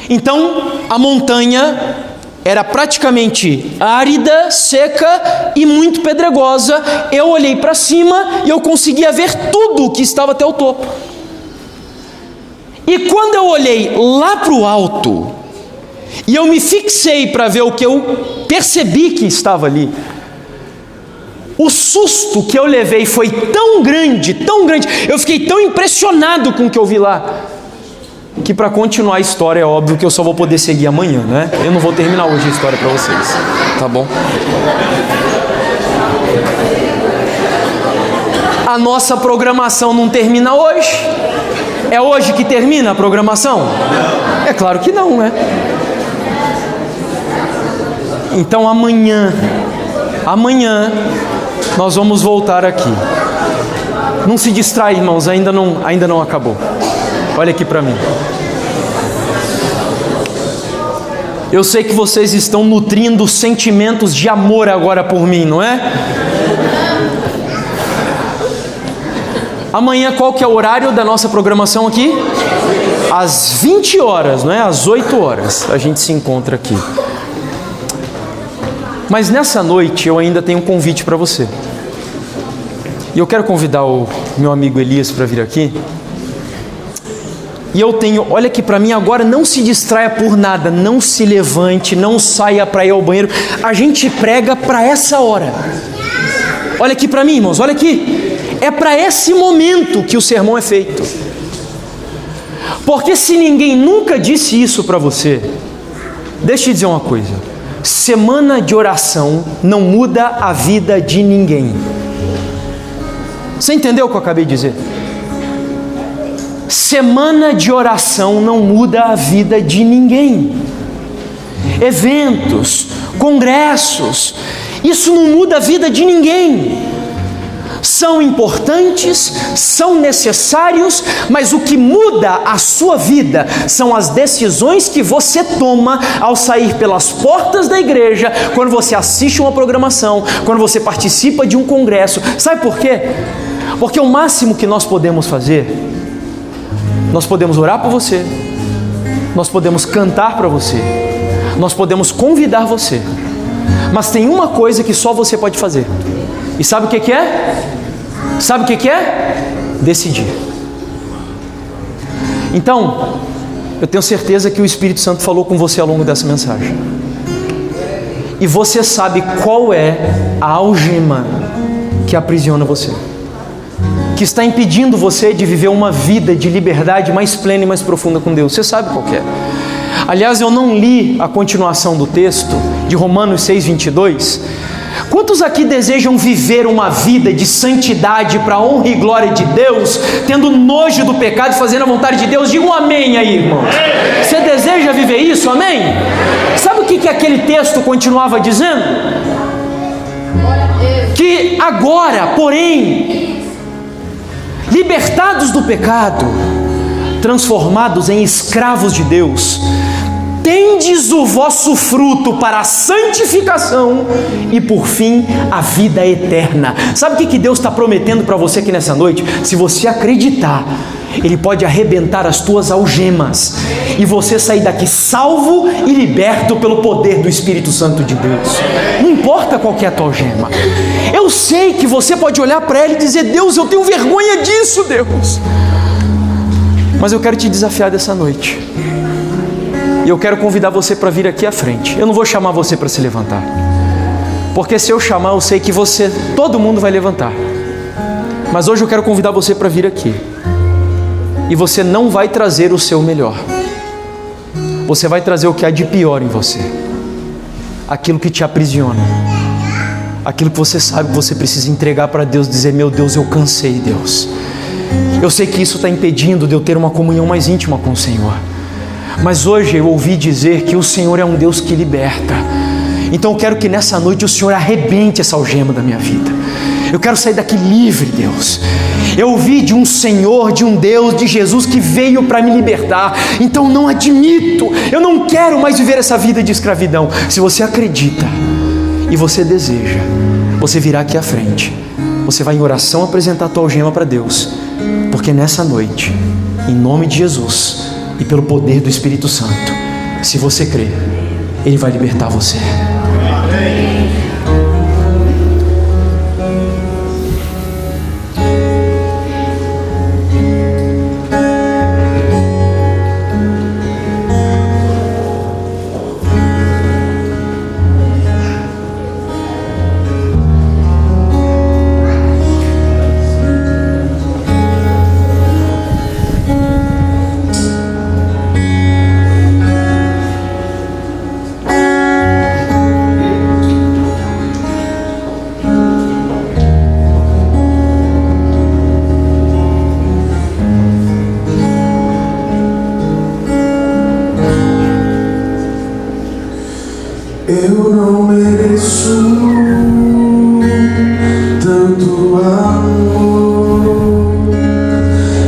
Então, a montanha era praticamente árida, seca e muito pedregosa. Eu olhei para cima e eu conseguia ver tudo o que estava até o topo. E quando eu olhei lá para o alto, e eu me fixei para ver o que eu percebi que estava ali, o susto que eu levei foi tão grande, eu fiquei tão impressionado com o que eu vi lá, que para continuar a história é óbvio que eu só vou poder seguir amanhã, né? Eu não vou terminar hoje a história para vocês, tá bom? A nossa programação não termina hoje. É hoje que termina a programação? É claro que não, né? Então amanhã nós vamos voltar aqui. Não se distrai, irmãos, ainda não acabou. Olha aqui para mim. Eu sei que vocês estão nutrindo sentimentos de amor agora por mim, não é? Amanhã qual que é o horário da nossa programação aqui? Às 20 horas, não é? Às 8 horas a gente se encontra aqui. Mas nessa noite eu ainda tenho um convite para você. E eu quero convidar o meu amigo Elias para vir aqui. E eu tenho, olha aqui para mim agora, não se distraia por nada, não se levante, não saia para ir ao banheiro. A gente prega para essa hora. Olha aqui para mim, irmãos, olha aqui. É para esse momento que o sermão é feito. Porque se ninguém nunca disse isso para você, deixa eu te dizer uma coisa. Semana de oração não muda a vida de ninguém. Você entendeu o que eu acabei de dizer? Semana de oração não muda a vida de ninguém. Eventos, congressos, isso não muda a vida de ninguém. São importantes, são necessários, mas o que muda a sua vida são as decisões que você toma ao sair pelas portas da igreja, quando você assiste uma programação, quando você participa de um congresso. Sabe por quê? Porque o máximo que nós podemos fazer, nós podemos orar por você, nós podemos cantar para você, nós podemos convidar você, mas tem uma coisa que só você pode fazer. E sabe o que é? Sabe o que é? Decidir. Então, eu tenho certeza que o Espírito Santo falou com você ao longo dessa mensagem. E você sabe qual é a algema que aprisiona você, que está impedindo você de viver uma vida de liberdade mais plena e mais profunda com Deus. Você sabe qual que é. Aliás, eu não li a continuação do texto de Romanos 6:22. Quantos aqui desejam viver uma vida de santidade para a honra e glória de Deus, tendo nojo do pecado e fazendo a vontade de Deus? Diga um amém aí, irmão. Você deseja viver isso? Amém? Sabe o que aquele texto continuava dizendo? Que agora, porém, libertados do pecado, transformados em escravos de Deus, tendes o vosso fruto para a santificação e, por fim, a vida eterna. Sabe o que Deus está prometendo para você aqui nessa noite? Se você acreditar, Ele pode arrebentar as tuas algemas e você sair daqui salvo e liberto pelo poder do Espírito Santo de Deus. Não importa qual que é a tua algema. Eu sei que você pode olhar para ela e dizer: Deus, eu tenho vergonha disso, Deus. Mas eu quero te desafiar dessa noite. E eu quero convidar você para vir aqui à frente. Eu não vou chamar você para se levantar, porque se eu chamar, eu sei que todo mundo vai levantar. Mas hoje eu quero convidar você para vir aqui. E você não vai trazer o seu melhor. Você vai trazer o que há de pior em você. Aquilo que te aprisiona. Aquilo que você sabe que você precisa entregar para Deus. Dizer: meu Deus, eu cansei, Deus. Eu sei que isso está impedindo de eu ter uma comunhão mais íntima com o Senhor. Mas hoje eu ouvi dizer que o Senhor é um Deus que liberta. Então eu quero que nessa noite o Senhor arrebente essa algema da minha vida. Eu quero sair daqui livre, Deus. Eu ouvi de um Senhor, de um Deus, de Jesus que veio para me libertar. Então não admito, eu não quero mais viver essa vida de escravidão. Se você acredita e você deseja, você virá aqui à frente. Você vai em oração apresentar a tua algema para Deus. Porque nessa noite, em nome de Jesus e pelo poder do Espírito Santo, se você crer, Ele vai libertar você. Amém. Eu não mereço tanto amor,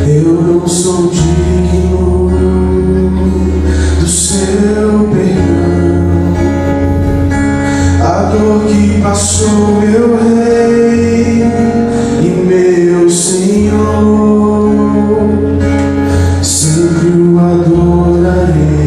eu não sou digno do seu perdão. A dor que passou, meu Rei e meu Senhor, sempre o adorarei.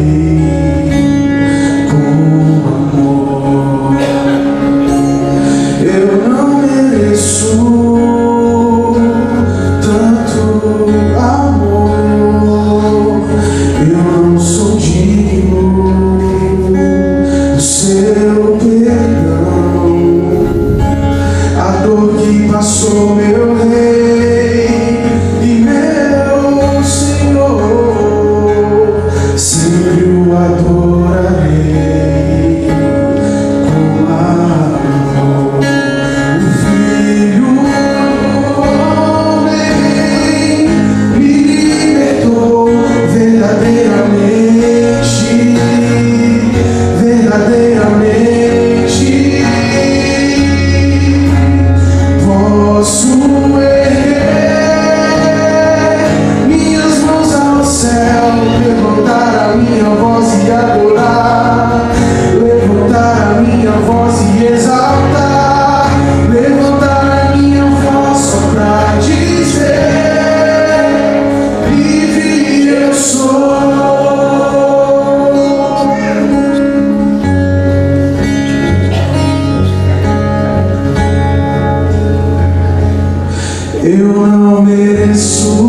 Eu não mereço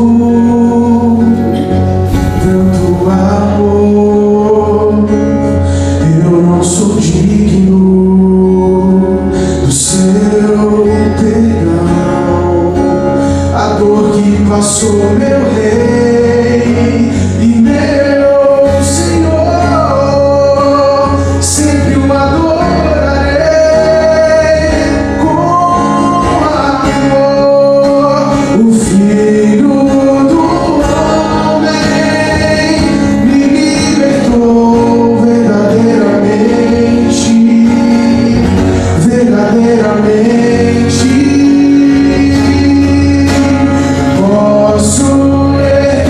tanto amor, eu não sou digno do seu perdão. A dor que passou, meu Rei e meu Senhor, sempre o adorarei com amor. O Filho do Homem me libertou verdadeiramente, verdadeiramente. Posso errar,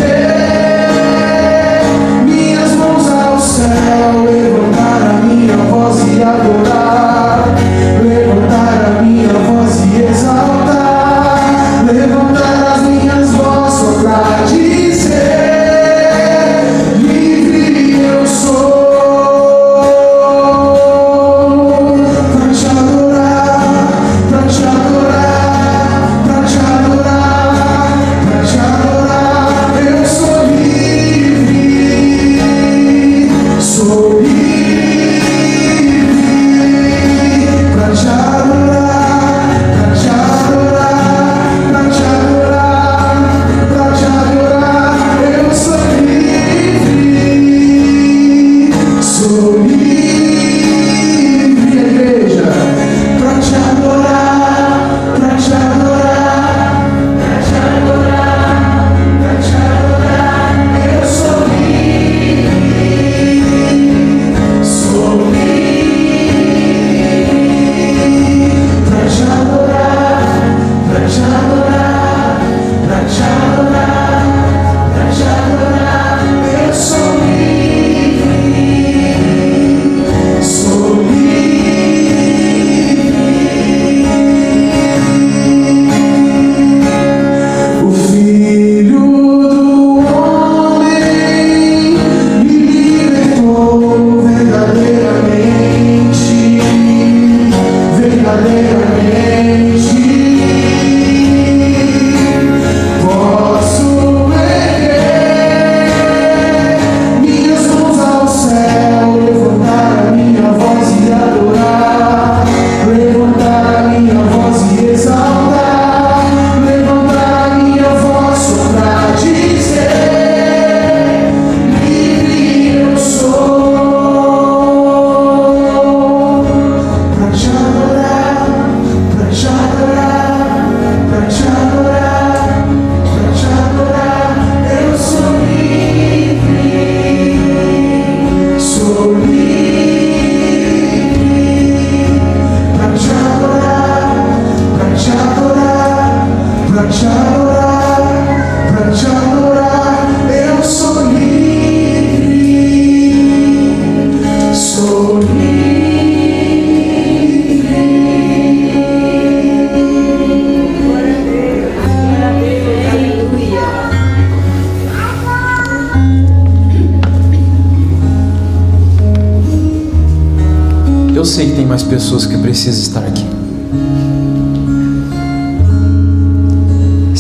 pra te adorar, eu sou livre, sou livre. Eu sei que tem mais pessoas que precisam estar aqui.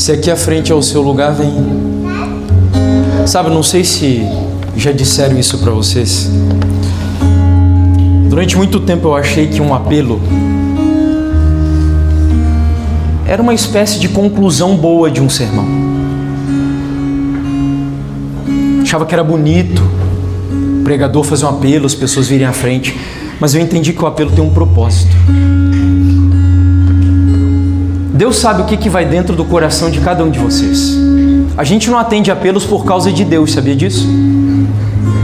Se aqui à frente é o seu lugar, vem. Sabe, não sei se já disseram isso para vocês. Durante muito tempo eu achei que um apelo era uma espécie de conclusão boa de um sermão. Achava que era bonito o pregador fazer um apelo, as pessoas virem à frente. Mas eu entendi que o apelo tem um propósito. Deus sabe o que vai dentro do coração de cada um de vocês. A gente não atende apelos por causa de Deus, sabia disso?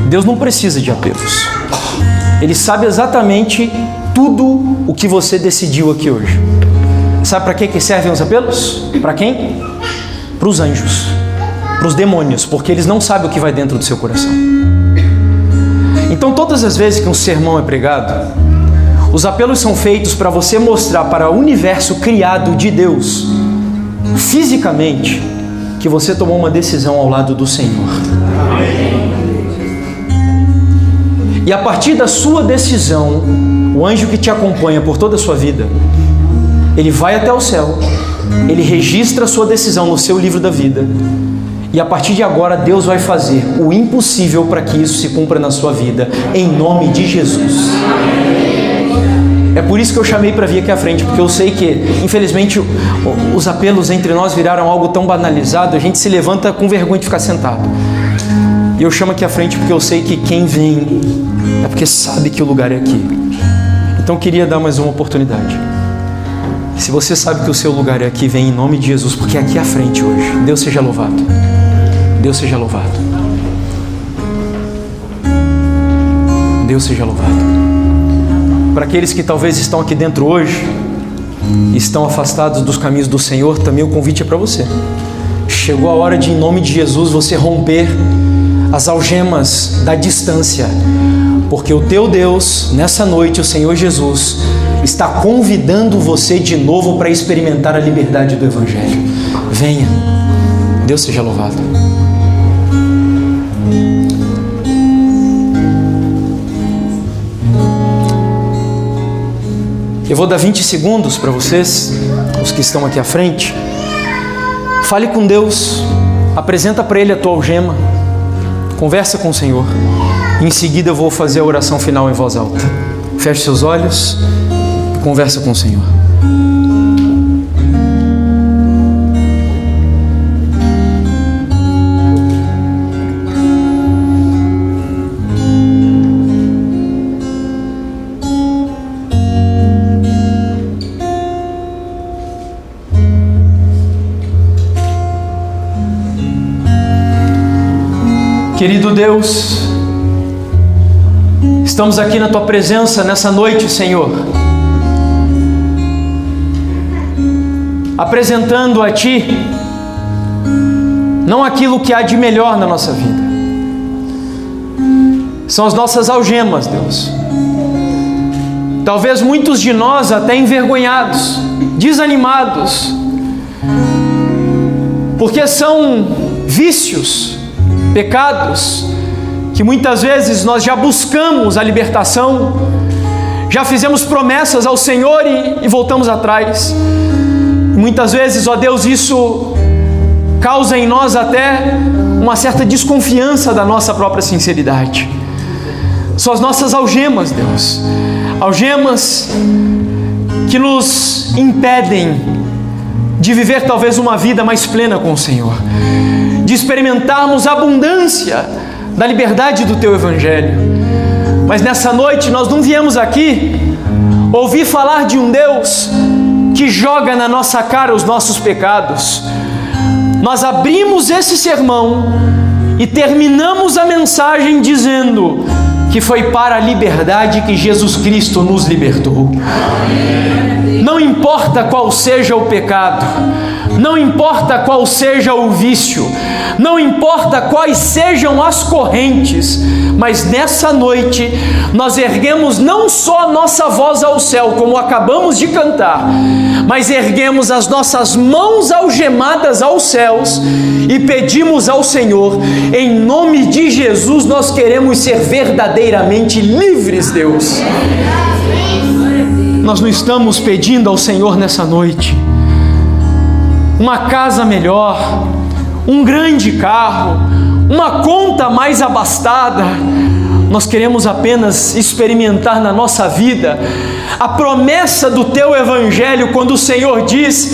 Deus não precisa de apelos. Ele sabe exatamente tudo o que você decidiu aqui hoje. Sabe para que servem os apelos? Para quem? Para os anjos, para os demônios, porque eles não sabem o que vai dentro do seu coração. Então, todas as vezes que um sermão é pregado, os apelos são feitos para você mostrar para o universo criado de Deus, fisicamente, que você tomou uma decisão ao lado do Senhor. E a partir da sua decisão, o anjo que te acompanha por toda a sua vida, ele vai até o céu, ele registra a sua decisão no seu livro da vida. E a partir de agora, Deus vai fazer o impossível para que isso se cumpra na sua vida, em nome de Jesus. É por isso que eu chamei para vir aqui à frente, porque eu sei que, infelizmente, os apelos entre nós viraram algo tão banalizado, a gente se levanta com vergonha de ficar sentado. E eu chamo aqui à frente porque eu sei que quem vem é porque sabe que o lugar é aqui. Então eu queria dar mais uma oportunidade. Se você sabe que o seu lugar é aqui, vem em nome de Jesus, porque é aqui à frente hoje. Deus seja louvado. Deus seja louvado. Deus seja louvado. Para aqueles que talvez estão aqui dentro hoje, estão afastados dos caminhos do Senhor, também o convite é para você. Chegou a hora de, em nome de Jesus, você romper as algemas da distância, porque o teu Deus, nessa noite, o Senhor Jesus, está convidando você de novo para experimentar a liberdade do Evangelho. Venha. Deus seja louvado. Eu vou dar 20 segundos para vocês, os que estão aqui à frente. Fale com Deus, apresenta para Ele a tua algema, conversa com o Senhor. Em seguida eu vou fazer a oração final em voz alta. Feche seus olhos e conversa com o Senhor. Querido Deus, estamos aqui na Tua presença nessa noite, Senhor, apresentando a Ti não aquilo que há de melhor na nossa vida, são as nossas algemas, Deus. Talvez muitos de nós até envergonhados, desanimados, porque são vícios, pecados, que muitas vezes nós já buscamos a libertação, já fizemos promessas ao Senhor e voltamos atrás. Muitas vezes, ó Deus, isso causa em nós até uma certa desconfiança da nossa própria sinceridade. São as nossas algemas, Deus, algemas que nos impedem de viver talvez uma vida mais plena com o Senhor, de experimentarmos a abundância da liberdade do Teu Evangelho. Mas nessa noite nós não viemos aqui ouvir falar de um Deus que joga na nossa cara os nossos pecados. Nós abrimos esse sermão e terminamos a mensagem dizendo que foi para a liberdade que Jesus Cristo nos libertou. Não importa qual seja o pecado, Não importa qual seja o vício, não importa quais sejam as correntes, mas nessa noite nós erguemos não só a nossa voz ao céu, como acabamos de cantar, mas erguemos as nossas mãos algemadas aos céus e pedimos ao Senhor, em nome de Jesus, nós queremos ser verdadeiramente livres, Deus. Nós não estamos pedindo ao Senhor nessa noite uma casa melhor, um grande carro, uma conta mais abastada. Nós queremos apenas experimentar na nossa vida a promessa do Teu Evangelho, quando o Senhor diz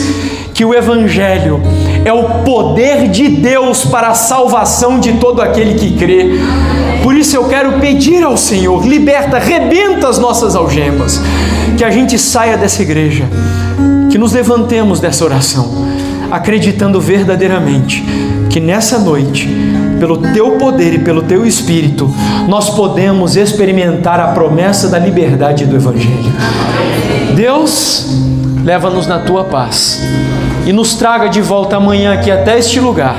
que o Evangelho é o poder de Deus para a salvação de todo aquele que crê. Por isso eu quero pedir ao Senhor, liberta, rebenta as nossas algemas, que a gente saia dessa igreja, que nos levantemos dessa oração, acreditando verdadeiramente que nessa noite, pelo Teu poder e pelo Teu Espírito, nós podemos experimentar a promessa da liberdade do Evangelho. Deus, leva-nos na Tua paz e nos traga de volta amanhã aqui até este lugar,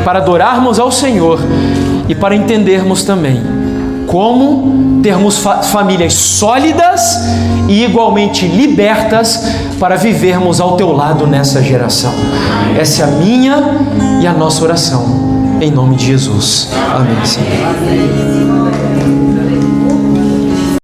para adorarmos ao Senhor e para entendermos também como termos famílias sólidas e igualmente libertas para vivermos ao Teu lado nessa geração. Essa é a minha e a nossa oração, em nome de Jesus. Amém, Senhor.